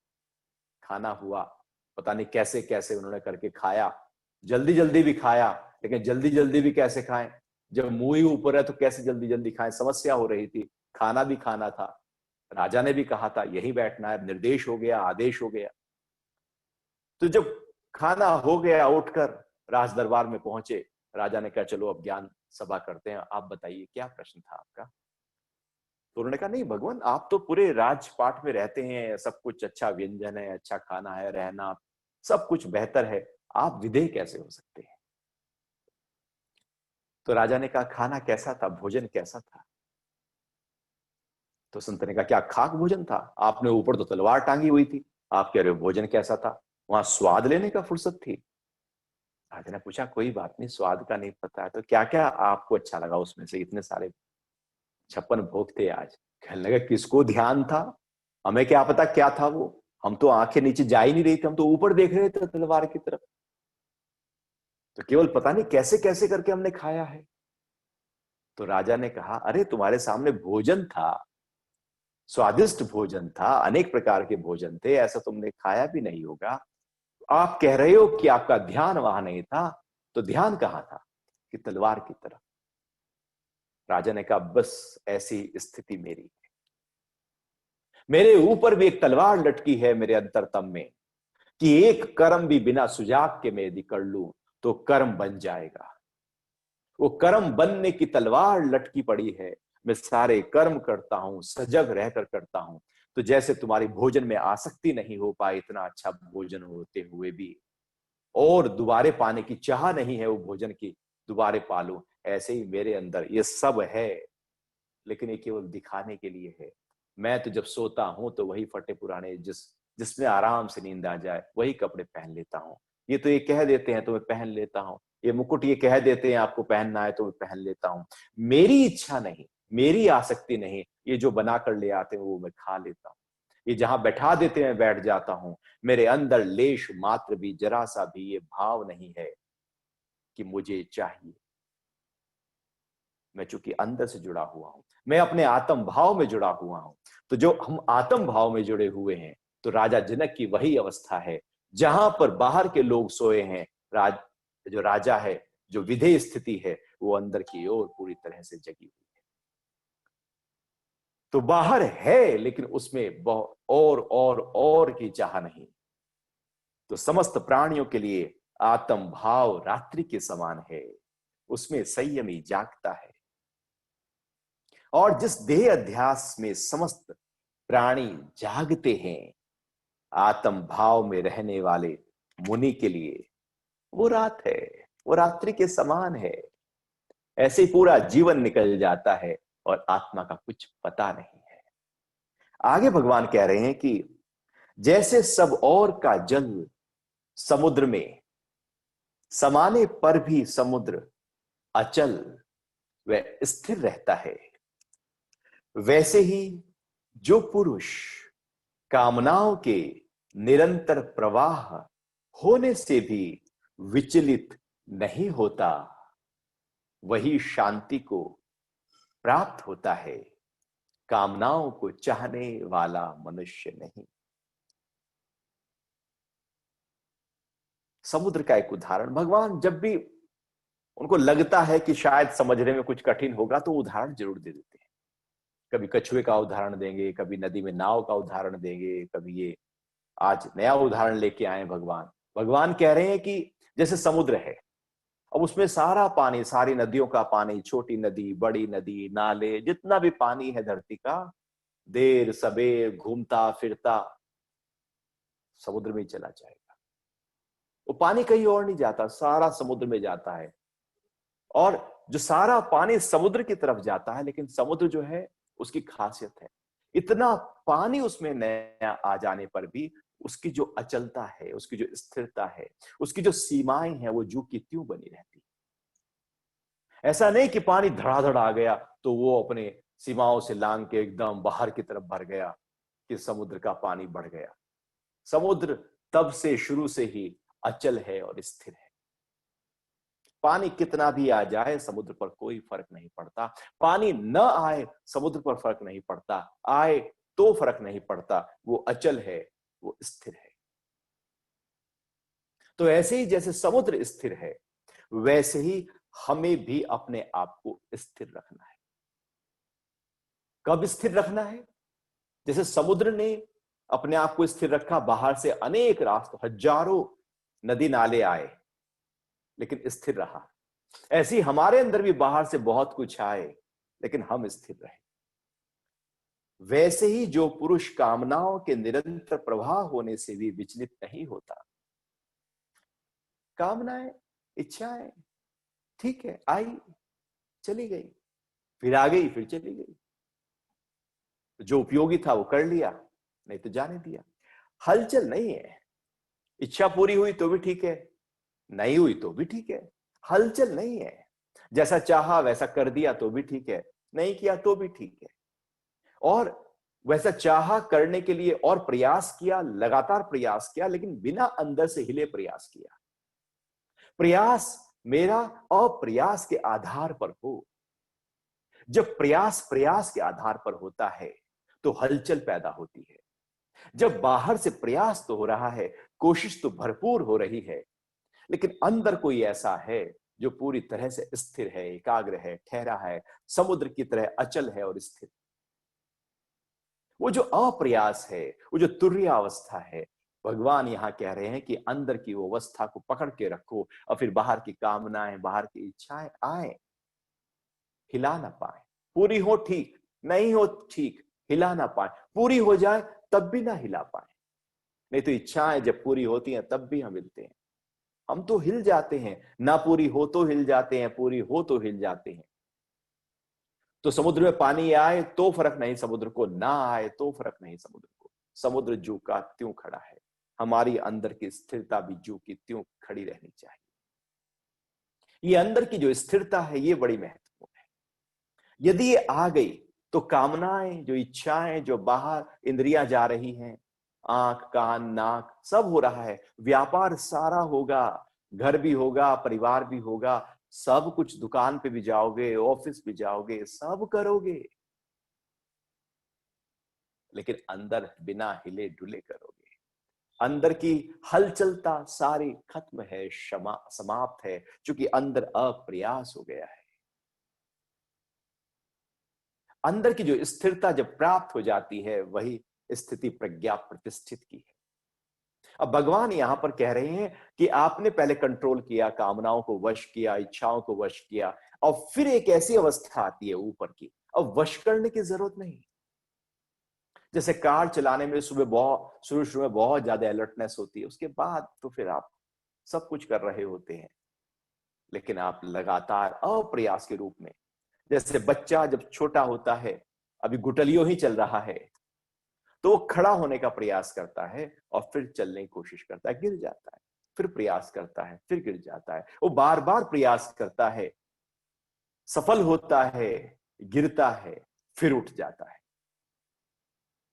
खाना हुआ, पता नहीं कैसे कैसे उन्होंने करके खाया, जल्दी जल्दी भी खाया, लेकिन जल्दी जल्दी भी कैसे खाएं, जब मुंह ही ऊपर है तो कैसे जल्दी जल्दी खाएं, समस्या हो रही थी। खाना भी खाना था, राजा ने भी कहा था यही बैठना है, निर्देश हो गया, आदेश हो गया। तो जब खाना हो गया, उठकर राज दरबार में पहुंचे, राजा ने कहा चलो अब ज्ञान सभा करते हैं, आप बताइए क्या प्रश्न था आपका। तो उन्होंने कहा नहीं भगवान, आप तो पूरे राजपाट में रहते हैं, सब कुछ अच्छा व्यंजन है, अच्छा खाना है, रहना सब कुछ बेहतर है, आप विधेय कैसे हो सकते हैं। तो राजा ने कहा खाना कैसा था, भोजन कैसा था। तो संत ने कहा क्या खाक भोजन था, आपने ऊपर तो तलवार टांगी हुई थी, आप कह रहे हो भोजन कैसा था, वहां स्वाद लेने का फुर्सत थी। राजा ने पूछा कोई बात नहीं, स्वाद का नहीं पता है तो क्या क्या आपको अच्छा लगा उसमें से, इतने सारे 56 भोग थे आज। कहने लगे किसको ध्यान था, हमें क्या पता क्या था वो, हम तो आंखें नीचे जा ही नहीं रही थी, हम तो ऊपर देख रहे थे तलवार की तरफ, तो केवल पता नहीं कैसे कैसे करके हमने खाया है। तो राजा ने कहा अरे तुम्हारे सामने भोजन था, स्वादिष्ट भोजन था, अनेक प्रकार के भोजन थे, ऐसा तुमने खाया भी नहीं होगा। आप कह रहे हो कि आपका ध्यान वहां नहीं था, तो ध्यान कहां था, कि तलवार की तरफ। राजा ने कहा बस ऐसी स्थिति मेरी, मेरे ऊपर भी एक तलवार लटकी है मेरे अंतरतम में, कि एक कर्म भी बिना सुजाग के मैं यदि कर लूं तो कर्म बन जाएगा। वो कर्म बनने की तलवार लटकी पड़ी है, मैं सारे कर्म करता हूं, सजग रहकर करता हूं। तो जैसे तुम्हारी भोजन में आसक्ति नहीं हो पाई, इतना अच्छा भोजन होते हुए भी और दोबारे पाने की चाह नहीं है वो भोजन की, दोबारे पालू, ऐसे ही मेरे अंदर ये सब है, लेकिन ये केवल दिखाने के लिए है। मैं तो जब सोता हूं तो वही फटे पुराने जिसमें आराम से नींद आ जाए वही कपड़े पहन लेता हूं। ये तो ये कह देते हैं तो मैं पहन लेता हूं, ये मुकुट ये कह देते हैं आपको पहनना है तो मैं पहन लेता हूं। मेरी इच्छा नहीं, मेरी आसक्ति नहीं, ये जो बना कर ले आते हैं वो मैं खा लेता हूं, ये जहां बैठा देते हैं बैठ जाता हूं। मेरे अंदर लेश मात्र भी, जरा सा भी ये भाव नहीं है कि मुझे चाहिए। मैं चूंकि अंदर से जुड़ा हुआ हूं, मैं अपने आत्म भाव में जुड़ा हुआ हूं। तो जो हम आत्म भाव में जुड़े हुए हैं, तो राजा जनक की वही अवस्था है जहां पर बाहर के लोग सोए हैं, जो राजा है, जो विधेय स्थिति है, वो अंदर की ओर पूरी तरह से जगी हुई है। तो बाहर है लेकिन उसमें बहुत और की चाह नहीं। तो समस्त प्राणियों के लिए आत्म भाव रात्रि के समान है, उसमें संयमी जागता है। और जिस देह अध्यास में समस्त प्राणी जागते हैं, आत्म भाव में रहने वाले मुनि के लिए वो रात है, वो रात्रि के समान है। ऐसे ही पूरा जीवन निकल जाता है और आत्मा का कुछ पता नहीं है। आगे भगवान कह रहे हैं कि जैसे सब और का जल समुद्र में समाने पर भी समुद्र अचल व स्थिर रहता है, वैसे ही जो पुरुष कामनाओं के निरंतर प्रवाह होने से भी विचलित नहीं होता, वही शांति को प्राप्त होता है, कामनाओं को चाहने वाला मनुष्य नहीं। समुद्र का एक उदाहरण, भगवान जब भी उनको लगता है कि शायद समझने में कुछ कठिन होगा तो उदाहरण जरूर दे देते हैं। कभी कछुए का उदाहरण देंगे, कभी नदी में नाव का उदाहरण देंगे, कभी ये आज नया उदाहरण लेके आए भगवान। भगवान कह रहे हैं कि जैसे समुद्र है, अब उसमें सारा पानी, सारी नदियों का पानी, छोटी नदी, बड़ी नदी, नाले, जितना भी पानी है धरती का, देर सबेर घूमता फिरता समुद्र में ही चला जाएगा। वो पानी कहीं और नहीं जाता, सारा समुद्र में जाता है। और जो सारा पानी समुद्र की तरफ जाता है, लेकिन समुद्र जो है उसकी खासियत है, इतना पानी उसमें नया आ जाने पर भी उसकी जो अचलता है, उसकी जो स्थिरता है, उसकी जो सीमाएं हैं, वो जू की त्यों बनी रहती। ऐसा नहीं कि पानी धड़ाधड़ आ गया तो वो अपने सीमाओं से लांग के एकदम बाहर की तरफ भर गया कि समुद्र का पानी बढ़ गया। समुद्र तब से शुरू से ही अचल है और स्थिर है। पानी कितना भी आ जाए समुद्र पर कोई फर्क नहीं पड़ता, पानी न आए समुद्र पर फर्क नहीं पड़ता, आए तो फर्क नहीं पड़ता, वो अचल है, वो स्थिर है। तो ऐसे ही जैसे समुद्र स्थिर है, वैसे ही हमें भी अपने आप को स्थिर रखना है। कब स्थिर रखना है? जैसे समुद्र ने अपने आप को स्थिर रखा, बाहर से अनेक रास्तों, हजारों नदी नाले आए, लेकिन स्थिर रहा। ऐसे ही हमारे अंदर भी बाहर से बहुत कुछ आए, लेकिन हम स्थिर रहे। वैसे ही जो पुरुष कामनाओं के निरंतर प्रवाह होने से भी विचलित नहीं होता। कामनाएं, इच्छाएं, ठीक है, आई, चली गई, फिर आ गई, फिर चली गई। जो उपयोगी था वो कर लिया, नहीं तो जाने दिया। हलचल नहीं है। इच्छा पूरी हुई तो भी ठीक है, नहीं हुई तो भी ठीक है। हलचल नहीं है। जैसा चाहा वैसा कर दिया तो भी ठीक है, नहीं किया तो भी ठीक है। और वैसा चाहा करने के लिए और प्रयास किया, लगातार प्रयास किया, लेकिन बिना अंदर से हिले प्रयास किया। प्रयास मेरा अप्रयास के आधार पर हो। जब प्रयास प्रयास के आधार पर होता है तो हलचल पैदा होती है। जब बाहर से प्रयास तो हो रहा है, कोशिश तो भरपूर हो रही है, लेकिन अंदर कोई ऐसा है जो पूरी तरह से स्थिर है, एकाग्र है, ठहरा है, समुद्र की तरह अचल है और स्थिर। वो जो अप्रयास है, वो जो तुर्य अवस्था है, भगवान यहां कह रहे हैं कि अंदर की वो अवस्था को पकड़ के रखो, और फिर बाहर की कामनाएं, बाहर की इच्छाएं आए, हिला ना पाए। पूरी हो ठीक, नहीं हो ठीक, हिला ना पाए। पूरी हो जाए तब भी ना हिला पाए। नहीं तो इच्छाएं जब पूरी होती हैं तब भी हम हिलते हैं। हम तो हिल जाते हैं, ना पूरी हो तो हिल जाते हैं, पूरी हो तो हिल जाते हैं। तो समुद्र में पानी आए तो फर्क नहीं समुद्र को, ना आए तो फर्क नहीं समुद्र को। समुद्र जू का त्यों खड़ा है। हमारी अंदर की स्थिरता भी जू की त्यों खड़ी रहनी चाहिए। ये अंदर की जो स्थिरता है, ये बड़ी महत्वपूर्ण है। यदि ये आ गई तो कामनाएं, जो इच्छाएं, जो बाहर इंद्रियां जा रही हैं, आंख, कान, नाक, सब हो रहा है, व्यापार सारा होगा, घर भी होगा, परिवार भी होगा, सब कुछ, दुकान पे भी जाओगे, ऑफिस भी जाओगे, सब करोगे, लेकिन अंदर बिना हिले डुले करोगे। अंदर की हलचलता सारी खत्म है, क्षमा समाप्त है, क्योंकि अंदर अप्रयास हो गया है। अंदर की जो स्थिरता जब प्राप्त हो जाती है, वही स्थिति प्रज्ञा प्रतिष्ठित की है। अब भगवान यहां पर कह रहे हैं कि आपने पहले कंट्रोल किया, कामनाओं को वश किया, इच्छाओं को वश किया, और फिर एक ऐसी अवस्था आती है ऊपर की, अब वश करने की जरूरत नहीं। जैसे कार चलाने में सुबह बहुत शुरू शुरू में बहुत ज्यादा अलर्टनेस होती है, उसके बाद तो फिर आप सब कुछ कर रहे होते हैं, लेकिन आप लगातार अप्रयास के रूप में, जैसे बच्चा जब छोटा होता है, अभी गुटलियों ही चल रहा है, तो वो खड़ा होने का प्रयास करता है और फिर चलने की कोशिश करता है, गिर जाता है, फिर प्रयास करता है, फिर गिर जाता है, वो बार बार प्रयास करता है, सफल होता है, गिरता है, फिर उठ जाता है,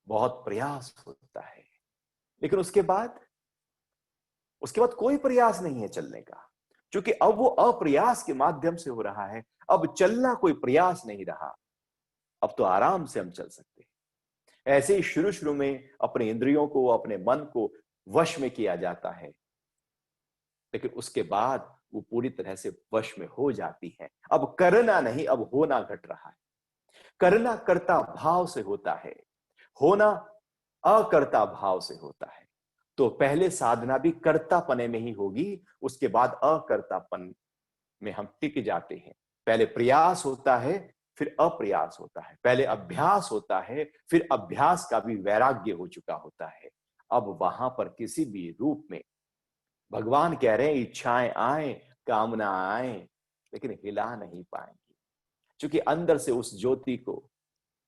बहुत प्रयास होता है, लेकिन उसके बाद कोई प्रयास नहीं है चलने का, क्योंकि अब वो अप्रयास के माध्यम से हो रहा है। अब चलना कोई प्रयास नहीं रहा, अब तो आराम से हम चल सकते हैं। ऐसे ही शुरू शुरू में अपने इंद्रियों को, अपने मन को वश में किया जाता है, लेकिन उसके बाद वो पूरी तरह से वश में हो जाती है। अब करना नहीं, अब होना घट रहा है। करना कर्ता भाव से होता है, होना अकर्ता भाव से होता है। तो पहले साधना भी कर्तापने में ही होगी, उसके बाद अकर्तापन में हम टिक जाते हैं। पहले प्रयास होता है, फिर अप्रयास होता है। पहले अभ्यास होता है, फिर अभ्यास का भी वैराग्य हो चुका होता है। अब वहां पर किसी भी रूप में भगवान कह रहे हैं, इच्छाएं आए, कामना आए, लेकिन हिला नहीं पाएंगी, क्योंकि अंदर से उस ज्योति को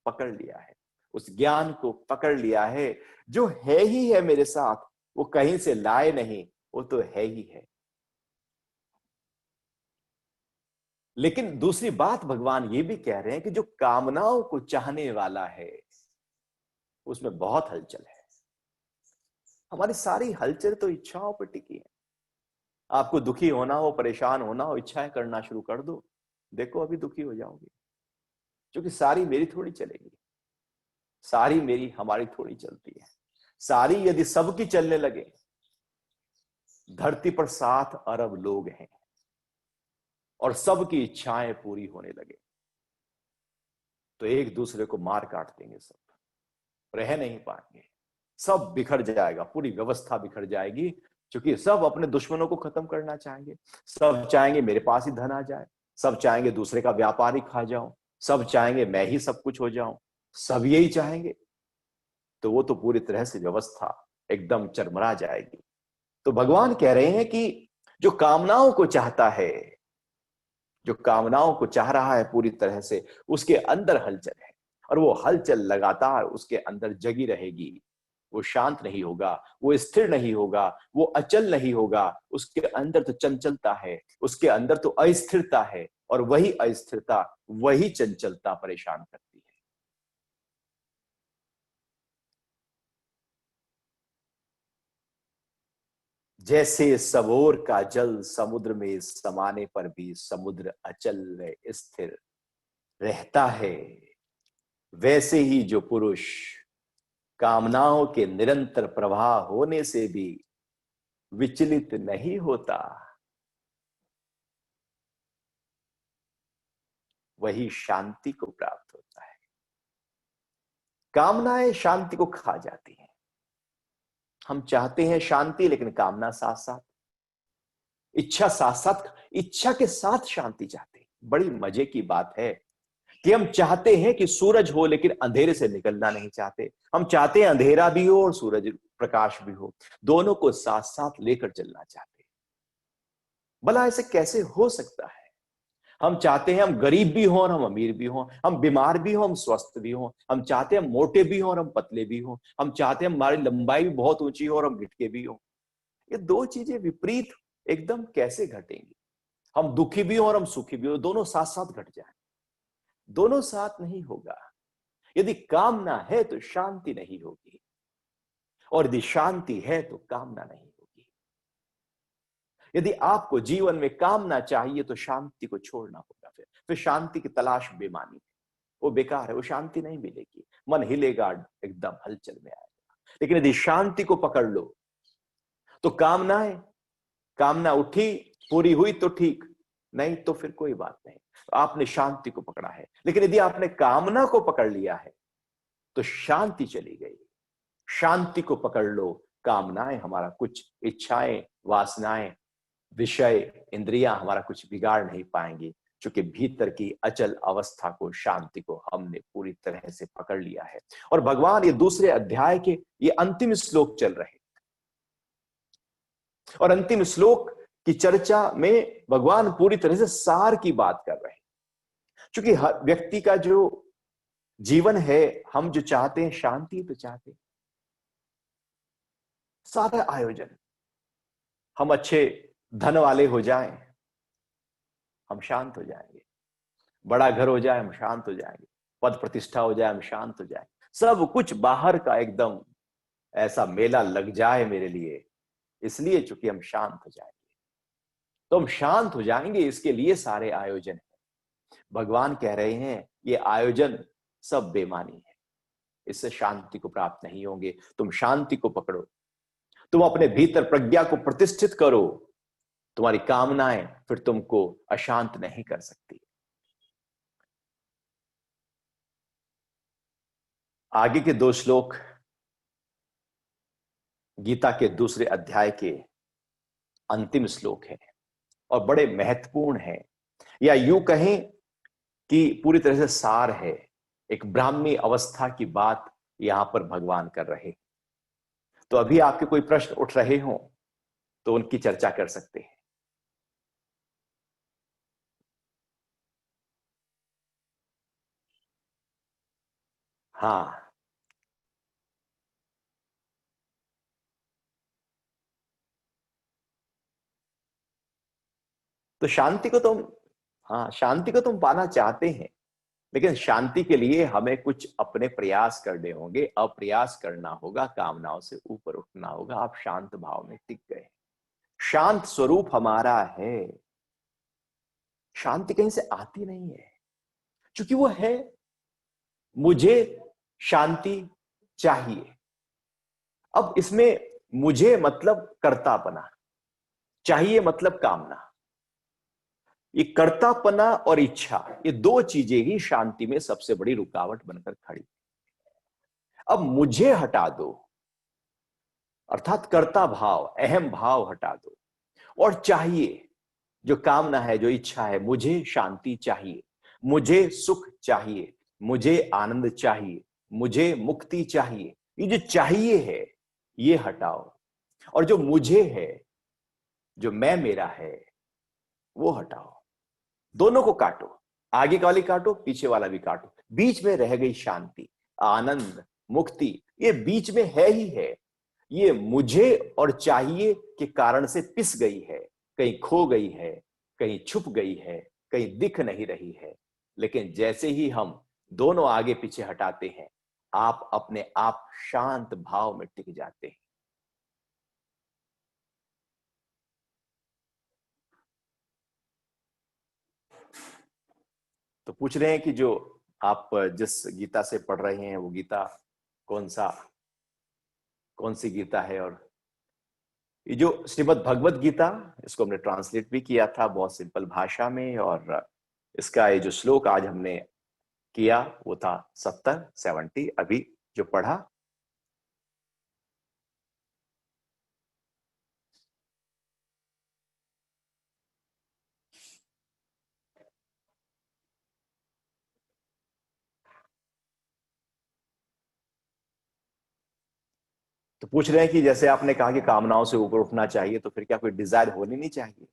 पकड़ लिया है, उस ज्ञान को पकड़ लिया है, जो है ही है मेरे साथ, वो कहीं से लाए नहीं, वो तो है ही है। लेकिन दूसरी बात भगवान ये भी कह रहे हैं कि जो कामनाओं को चाहने वाला है, उसमें बहुत हलचल है। हमारी सारी हलचल तो इच्छाओं पर टिकी है। आपको दुखी होना हो, परेशान होना हो, इच्छाएं करना शुरू कर दो, देखो अभी दुखी हो जाओगे, क्योंकि सारी मेरी थोड़ी चलेगी, सारी मेरी हमारी थोड़ी चलती है। सारी यदि सबकी चलने लगे धरती पर 7 अरब लोग हैं और सबकी इच्छाएं पूरी होने लगे तो एक दूसरे को मार काट देंगे, सब रह नहीं पाएंगे, सब बिखर जाएगा, पूरी व्यवस्था बिखर जाएगी, क्योंकि सब अपने दुश्मनों को खत्म करना चाहेंगे। सब चाहेंगे मेरे पास ही धन आ जाए, सब चाहेंगे दूसरे का व्यापार ही खा जाऊं, सब चाहेंगे मैं ही सब कुछ हो जाऊं, सब यही चाहेंगे। तो वो तो पूरी तरह से व्यवस्था एकदम चरमरा जाएगी। तो भगवान कह रहे हैं कि जो कामनाओं को चाहता है, जो कामनाओं को चाह रहा है पूरी तरह से, उसके अंदर हलचल है और वो हलचल लगातार उसके अंदर जगी रहेगी। वो शांत नहीं होगा, वो स्थिर नहीं होगा, वो अचल नहीं होगा। उसके अंदर तो चंचलता है, उसके अंदर तो अस्थिरता है, और वही अस्थिरता, वही चंचलता परेशान करती है। जैसे सबोर का जल समुद्र में समाने पर भी समुद्र अचल स्थिर रहता है, वैसे ही जो पुरुष कामनाओं के निरंतर प्रवाह होने से भी विचलित नहीं होता, वही शांति को प्राप्त होता है। कामनाएं शांति को खा जाती हैं। हम चाहते हैं शांति, लेकिन कामना साथ साथ, इच्छा साथ साथ, इच्छा के साथ शांति चाहते हैं। बड़ी मजे की बात है कि हम चाहते हैं कि सूरज हो, लेकिन अंधेरे से निकलना नहीं चाहते। हम चाहते हैं अंधेरा भी हो और सूरज प्रकाश भी हो, दोनों को साथ साथ लेकर चलना चाहते हैं। भला ऐसे कैसे हो सकता है? हम चाहते हैं हम गरीब भी हों और हम अमीर भी हों, हम बीमार भी हों, हम स्वस्थ भी हों, हम चाहते हैं हम मोटे भी हों और हम पतले भी हों, हम चाहते हैं हमारी लंबाई भी बहुत ऊंची हो और हम गिटके भी हों। ये दो चीजें विपरीत एकदम कैसे घटेंगी? हम दुखी भी हों और हम सुखी भी हों, दोनों साथ साथ घट जाए? दोनों साथ नहीं होगा। यदि कामना है तो शांति नहीं होगी, और यदि शांति है तो कामना नहीं होगी। यदि आपको जीवन में कामना चाहिए तो शांति को छोड़ना होगा। फिर शांति की तलाश बेमानी है, वो बेकार है, वो शांति नहीं मिलेगी। मन हिलेगा, एकदम हलचल में आएगा। लेकिन यदि शांति को पकड़ लो तो कामनाएं, कामना उठी, पूरी हुई तो ठीक, नहीं तो फिर कोई बात नहीं, तो आपने शांति को पकड़ा है। लेकिन यदि आपने कामना को पकड़ लिया है तो शांति चली गई। शांति को पकड़ लो, कामनाएं, हमारा कुछ इच्छाएं, वासनाएं, विषय, इंद्रियां हमारा कुछ बिगाड़ नहीं पाएंगी, क्योंकि भीतर की अचल अवस्था को, शांति को हमने पूरी तरह से पकड़ लिया है। और भगवान ये दूसरे अध्याय के ये अंतिम श्लोक चल रहे, और अंतिम श्लोक की चर्चा में भगवान पूरी तरह से सार की बात कर रहे हैं। क्योंकि हर व्यक्ति का जो जीवन है, हम जो चाहते हैं शांति तो चाहते हैं। सारा आयोजन, हम अच्छे धन वाले हो जाएं, हम शांत हो जाएंगे। बड़ा घर हो जाए, हम शांत हो जाएंगे। पद प्रतिष्ठा हो जाए, हम शांत हो जाएंगे। सब कुछ बाहर का एकदम ऐसा मेला लग जाए मेरे लिए, इसलिए चूंकि हम शांत हो जाएंगे। तो हम शांत हो जाएंगे, इसके लिए सारे आयोजन है। भगवान कह रहे हैं ये आयोजन सब बेमानी है, इससे शांति को प्राप्त नहीं होंगे। तुम शांति को पकड़ो, तुम अपने भीतर प्रज्ञा को प्रतिष्ठित करो, तुम्हारी कामनाएं फिर तुमको अशांत नहीं कर सकती। आगे के 2 श्लोक गीता के दूसरे अध्याय के अंतिम श्लोक हैं और बड़े महत्वपूर्ण हैं, या यूं कहें कि पूरी तरह से सार है। एक ब्राह्मी अवस्था की बात यहां पर भगवान कर रहे। तो अभी आपके कोई प्रश्न उठ रहे हो तो उनकी चर्चा कर सकते हैं। हाँ, तो शांति को तुम, हाँ, शांति को तुम पाना चाहते हैं, लेकिन शांति के लिए हमें कुछ अपने प्रयास करने होंगे, अप्रयास करना होगा, कामनाओं से ऊपर उठना होगा। आप शांत भाव में टिक गए, शांत स्वरूप हमारा है। शांति कहीं से आती नहीं है, क्योंकि वो है। मुझे शांति चाहिए। अब इसमें मुझे मतलब कर्तापना, चाहिए मतलब कामना। ये कर्तापना और इच्छा, ये दो चीजें ही शांति में सबसे बड़ी रुकावट बनकर खड़ी। अब मुझे हटा दो, अर्थात कर्ता भाव, अहम भाव हटा दो, और चाहिए, जो कामना है, जो इच्छा है, मुझे शांति चाहिए, मुझे सुख चाहिए, मुझे आनंद चाहिए, मुझे मुक्ति चाहिए, ये जो चाहिए है ये हटाओ। और जो मुझे है, जो मैं मेरा है, वो हटाओ। दोनों को काटो, आगे का वाली काटो, पीछे वाला भी काटो। बीच में रह गई शांति, आनंद, मुक्ति, ये बीच में है ही है। ये मुझे और चाहिए के कारण से पिस गई है, कहीं खो गई है, कहीं छुप गई है, कहीं दिख नहीं रही है। लेकिन जैसे ही हम दोनों आगे पीछे हटाते हैं, आप अपने आप शांत भाव में टिक जाते हैं। तो पूछ रहे हैं कि जो आप जिस गीता से पढ़ रहे हैं वो गीता कौन सा, कौन सी गीता है? और ये जो श्रीमद् भगवत गीता, इसको हमने ट्रांसलेट भी किया था बहुत सिंपल भाषा में, और इसका ये जो श्लोक आज हमने किया वो था 70 अभी जो पढ़ा। तो पूछ रहे हैं कि जैसे आपने कहा कि कामनाओं से ऊपर उठना चाहिए, तो फिर क्या कोई डिजायर होनी नहीं चाहिए?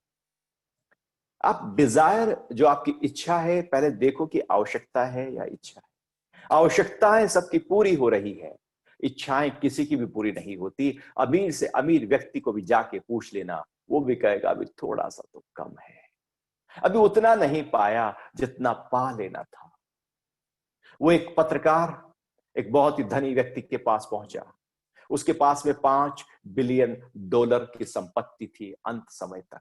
आप डिजायर, जो आपकी इच्छा है, पहले देखो कि आवश्यकता है या इच्छा है। आवश्यकताएं सबकी पूरी हो रही है, इच्छाएं किसी की भी पूरी नहीं होती। अमीर से अमीर व्यक्ति को भी जाके पूछ लेना, वो भी कहेगा अभी थोड़ा सा तो कम है, अभी उतना नहीं पाया जितना पा लेना था। वो एक पत्रकार एक बहुत ही धनी व्यक्ति के पास पहुंचा। उसके पास में $5 बिलियन की संपत्ति थी अंत समय तक।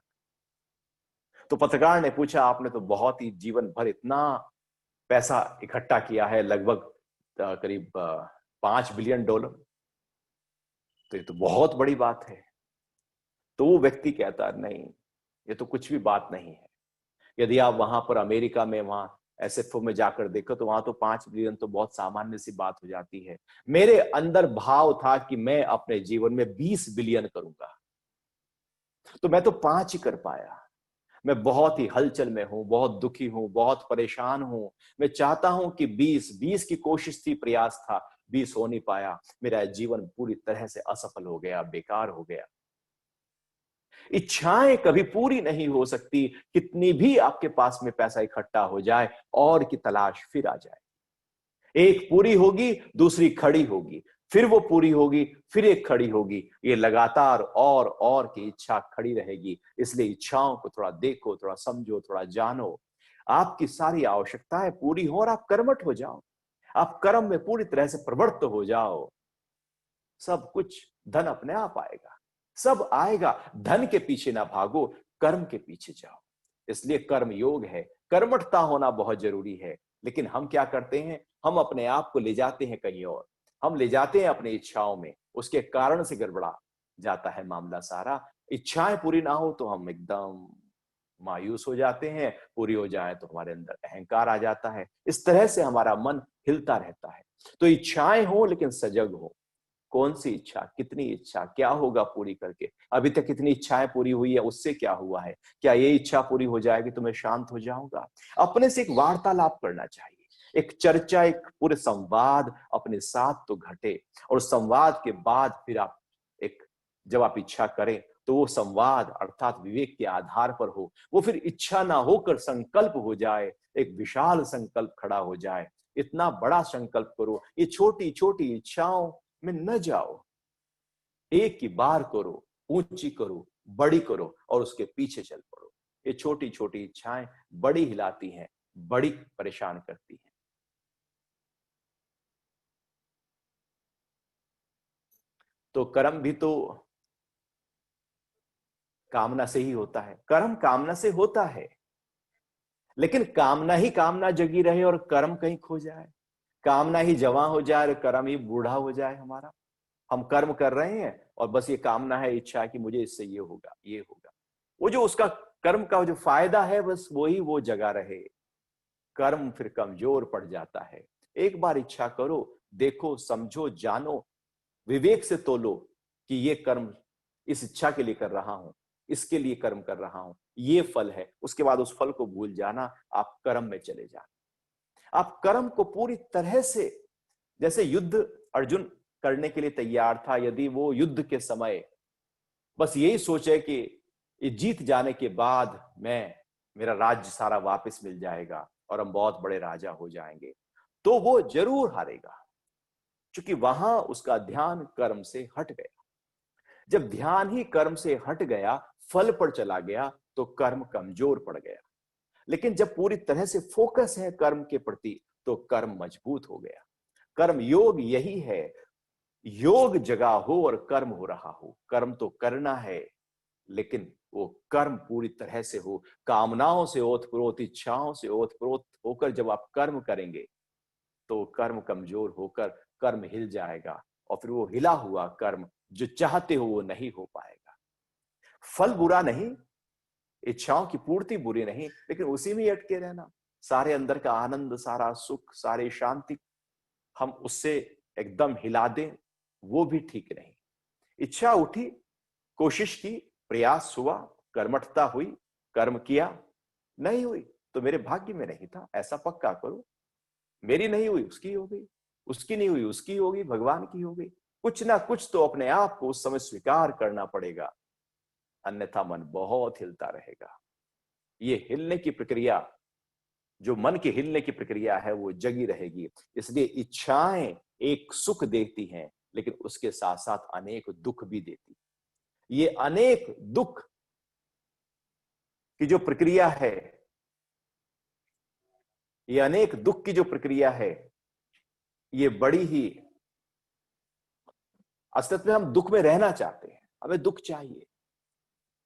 तो पत्रकार ने पूछा, आपने तो बहुत ही जीवन भर इतना पैसा इकट्ठा किया है, लगभग करीब $5 बिलियन, तो ये तो बहुत बड़ी बात है। तो वो व्यक्ति कहता, नहीं, ये तो कुछ भी बात नहीं है। यदि आप वहां पर अमेरिका में वहां एसएफओ में जाकर देखो, तो वहां तो 5 बिलियन तो बहुत सामान्य सी बात हो जाती है। मेरे अंदर भाव था कि मैं अपने जीवन में 20 बिलियन करूंगा, तो मैं तो 5 ही कर पाया। मैं बहुत ही हलचल में हूं, बहुत दुखी हूं, बहुत परेशान हूं। मैं चाहता हूं कि 20 की कोशिश थी, प्रयास था, 20 हो नहीं पाया। मेरा जीवन पूरी तरह से असफल हो गया, बेकार हो गया। इच्छाएं कभी पूरी नहीं हो सकती, कितनी भी आपके पास में पैसा इकट्ठा हो जाए और की तलाश फिर आ जाए। एक पूरी होगी, दूसरी खड़ी होगी, फिर वो पूरी होगी, फिर एक खड़ी होगी। ये लगातार और की इच्छा खड़ी रहेगी। इसलिए इच्छाओं को थोड़ा देखो, थोड़ा समझो, थोड़ा जानो। आपकी सारी आवश्यकताएं पूरी हो और आप कर्मठ हो जाओ, आप कर्म में पूरी तरह से प्रवृत्त हो जाओ, सब कुछ, धन अपने आप आएगा, सब आएगा। धन के पीछे ना भागो, कर्म के पीछे जाओ। इसलिए कर्म योग है, कर्मठता होना बहुत जरूरी है। लेकिन हम क्या करते हैं, हम अपने आप को ले जाते हैं कहीं और, हम ले जाते हैं अपनी इच्छाओं में, उसके कारण से गड़बड़ा जाता है मामला सारा। इच्छाएं पूरी ना हो तो हम एकदम मायूस हो जाते हैं, पूरी हो जाए तो हमारे अंदर अहंकार आ जाता है। इस तरह से हमारा मन हिलता रहता है। तो इच्छाएं हो लेकिन सजग हो, कौन सी इच्छा, कितनी इच्छा, क्या होगा पूरी करके, अभी तक कितनी इच्छाएं पूरी हुई है, उससे क्या हुआ है, क्या ये इच्छा पूरी हो जाएगी तो मैं शांत हो जाऊंगा? अपने से एक वार्तालाप करना चाहिए, एक चर्चा, एक पूरे संवाद अपने साथ तो घटे। और संवाद के बाद फिर आप एक, जब आप इच्छा करें तो वो संवाद अर्थात विवेक के आधार पर हो, वो फिर इच्छा ना होकर संकल्प हो जाए, एक विशाल संकल्प खड़ा हो जाए। इतना बड़ा संकल्प करो, ये छोटी छोटी इच्छाओं में न जाओ, एक ही बार करो, ऊंची करो, बड़ी करो और उसके पीछे चल पड़ो। ये छोटी छोटी इच्छाएं बड़ी हिलाती हैं, बड़ी परेशान करती हैं। तो कर्म भी तो कामना से ही होता है, कर्म कामना से होता है। लेकिन कामना ही कामना जगी रहे और कर्म कहीं खो जाए, कामना ही जवां हो जाए और कर्म ही बूढ़ा हो जाए हमारा। हम कर्म कर रहे हैं और बस ये कामना है, इच्छा है कि मुझे इससे ये होगा, ये होगा। वो जो उसका कर्म का जो फायदा है बस वही वो जगा रहे। कर्म फिर कमजोर पड़ जाता है। एक बार इच्छा करो, देखो, समझो, जानो, विवेक से तोलो कि ये कर्म इस इच्छा के लिए कर रहा हूं, इसके लिए कर्म कर रहा हूं, ये फल है। उसके बाद उस फल को भूल जाना, आप कर्म में चले जाना। आप कर्म को पूरी तरह से, जैसे युद्ध अर्जुन करने के लिए तैयार था, यदि वो युद्ध के समय बस यही सोचे कि ये जीत जाने के बाद मेरा राज्य सारा वापस मिल जाएगा और हम बहुत बड़े राजा हो जाएंगे, तो वो जरूर हारेगा, क्योंकि वहां उसका ध्यान कर्म से हट गया। जब ध्यान ही कर्म से हट गया, फल पर चला गया, तो कर्म कमजोर पड़ गया। लेकिन जब पूरी तरह से फोकस है कर्म के प्रति, तो कर्म मजबूत हो गया। कर्म योग यही है, योग जगा हो और कर्म हो रहा हो। कर्म तो करना है, लेकिन वो कर्म पूरी तरह से हो, कामनाओं से ओतप्रोत, इच्छाओं से ओतप्रोत होकर जब आप कर्म करेंगे, तो कर्म कमजोर होकर कर्म हिल जाएगा, और फिर वो हिला हुआ कर्म जो चाहते हो वो नहीं हो पाएगा। फल बुरा नहीं, इच्छाओं की पूर्ति बुरी नहीं, लेकिन उसी में अटके रहना, सारे अंदर का आनंद, सारा सुख, सारी शांति हम उससे एकदम हिला दें, वो भी ठीक नहीं। इच्छा उठी, कोशिश की, प्रयास हुआ, कर्मठता हुई, कर्म किया, नहीं हुई तो मेरे भाग्य में नहीं था, ऐसा पक्का करो। मेरी नहीं हुई उसकी हो गई, उसकी नहीं हुई उसकी होगी, भगवान की हो गई। कुछ ना कुछ तो अपने आप को उस समय स्वीकार करना पड़ेगा, अन्यथा मन बहुत हिलता रहेगा। ये हिलने की प्रक्रिया, जो मन के हिलने की प्रक्रिया है, वो जगी रहेगी। इसलिए इच्छाएं एक सुख देती हैं, लेकिन उसके साथ साथ अनेक दुख भी देती। ये अनेक दुख की जो प्रक्रिया है, ये अनेक दुख की जो प्रक्रिया है, ये बड़ी ही, असल में हम दुख में रहना चाहते हैं, हमें दुख चाहिए,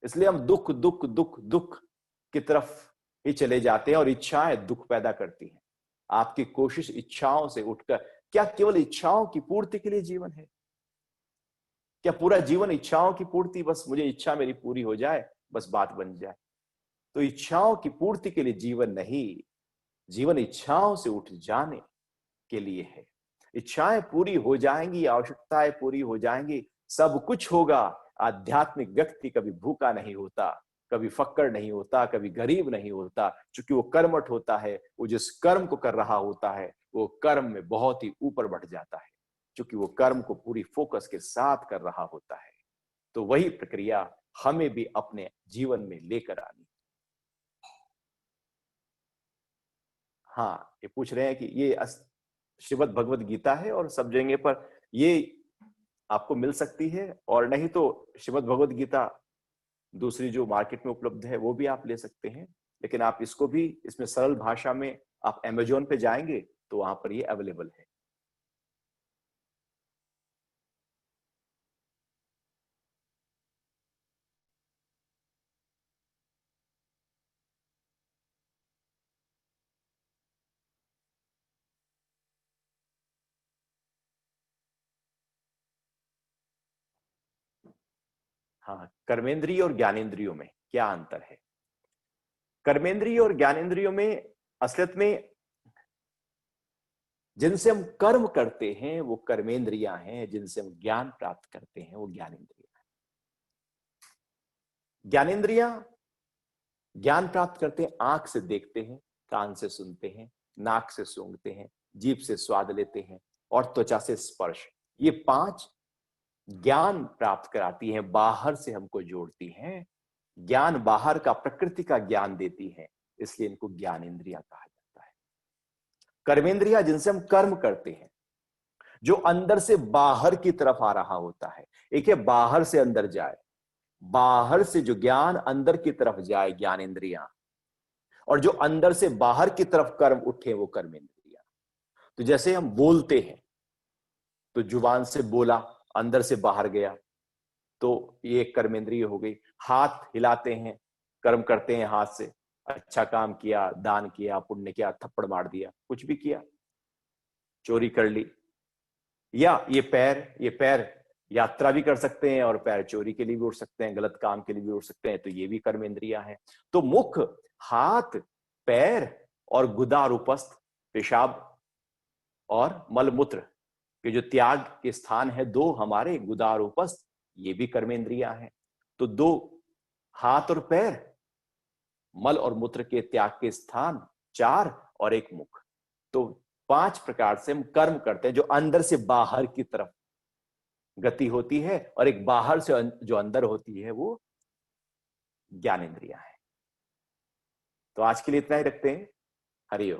इसलिए हम दुख दुख दुख दुख की तरफ ही चले जाते हैं, और इच्छाएं दुख पैदा करती हैं। आपकी कोशिश इच्छाओं से उठकर, क्या केवल इच्छाओं की पूर्ति के लिए जीवन है? क्या पूरा जीवन इच्छाओं की पूर्ति, बस मुझे इच्छा मेरी पूरी हो जाए, बस बात बन जाए? तो इच्छाओं की पूर्ति के लिए जीवन नहीं, जीवन इच्छाओं से उठ जाने के लिए है। इच्छाएं पूरी हो जाएंगी, आवश्यकताएं पूरी हो जाएंगी, सब कुछ होगा। आध्यात्मिक व्यक्ति कभी भूखा नहीं होता, कभी फक्कड़ नहीं होता, कभी गरीब नहीं होता, क्योंकि वो कर्मठ होता है। वो जिस कर्म को कर रहा होता है, वो कर्म में बहुत ही ऊपर बढ़ जाता है, क्योंकि वो कर्म को पूरी फोकस के साथ कर रहा होता है। तो वही प्रक्रिया हमें भी अपने जीवन में लेकर आनी। हाँ, ये पूछ रहे हैं कि ये श्रीमद् भगवद गीता है और सब जगह पर ये आपको मिल सकती है, और नहीं तो श्रीमद् भगवद गीता दूसरी जो मार्केट में उपलब्ध है वो भी आप ले सकते हैं। लेकिन आप इसको भी, इसमें सरल भाषा में आप अमेज़न पे जाएंगे तो वहां पर ये अवेलेबल है। हाँ, कर्मेंद्रिय और ज्ञानेंद्रियों में क्या अंतर है? कर्मेंद्रिय और ज्ञानेंद्रियों में असलियत में जिनसे हम कर्म करते हैं वो कर्मेंद्रियां हैं, जिनसे हम ज्ञान प्राप्त करते हैं वो ज्ञानेंद्रियां हैं। ज्ञानेंद्रियां ज्ञान प्राप्त करते हैं, आंख से देखते हैं, कान से सुनते हैं, नाक से सूंघते हैं, जीभ से स्वाद लेते हैं, और त्वचा से स्पर्श। ये पांच ज्ञान प्राप्त कराती हैं, बाहर से हमको जोड़ती हैं। ज्ञान बाहर का, प्रकृति का ज्ञान देती है, इसलिए इनको ज्ञानेंद्रियां कहा जाता है। कर्मेंद्रियां जिनसे हम कर्म करते हैं, जो अंदर से बाहर की तरफ आ रहा होता है। एक है बाहर से अंदर जाए, बाहर से जो ज्ञान अंदर की तरफ जाए, ज्ञानेंद्रियां। और जो अंदर से बाहर की तरफ कर्म उठे, वो कर्मेंद्रियां। तो जैसे हम बोलते हैं, तो जुबान से बोला, अंदर से बाहर गया, तो ये एक कर्मेंद्रिय हो गई। हाथ हिलाते हैं, कर्म करते हैं हाथ से, अच्छा काम किया, दान किया, पुण्य किया, थप्पड़ मार दिया, कुछ भी किया, चोरी कर ली। या ये पैर यात्रा भी कर सकते हैं और पैर चोरी के लिए भी उठ सकते हैं, गलत काम के लिए भी उठ सकते हैं, तो ये भी कर्म इंद्रियां हैं। तो मुख, हाथ, पैर और गुदा और उपस्थ, पेशाब और मलमूत्र के जो त्याग के स्थान है दो हमारे, गुदा और उपस्थ, ये भी कर्मेंद्रियां हैं। तो दो हाथ और पैर, मल और मूत्र के त्याग के स्थान 4 और एक मुख। तो 5 प्रकार से हम कर्म करते हैं जो अंदर से बाहर की तरफ गति होती है, और एक बाहर से जो अंदर होती है वो ज्ञानेंद्रियां है। तो आज के लिए इतना ही रखते हैं। हरि ओम।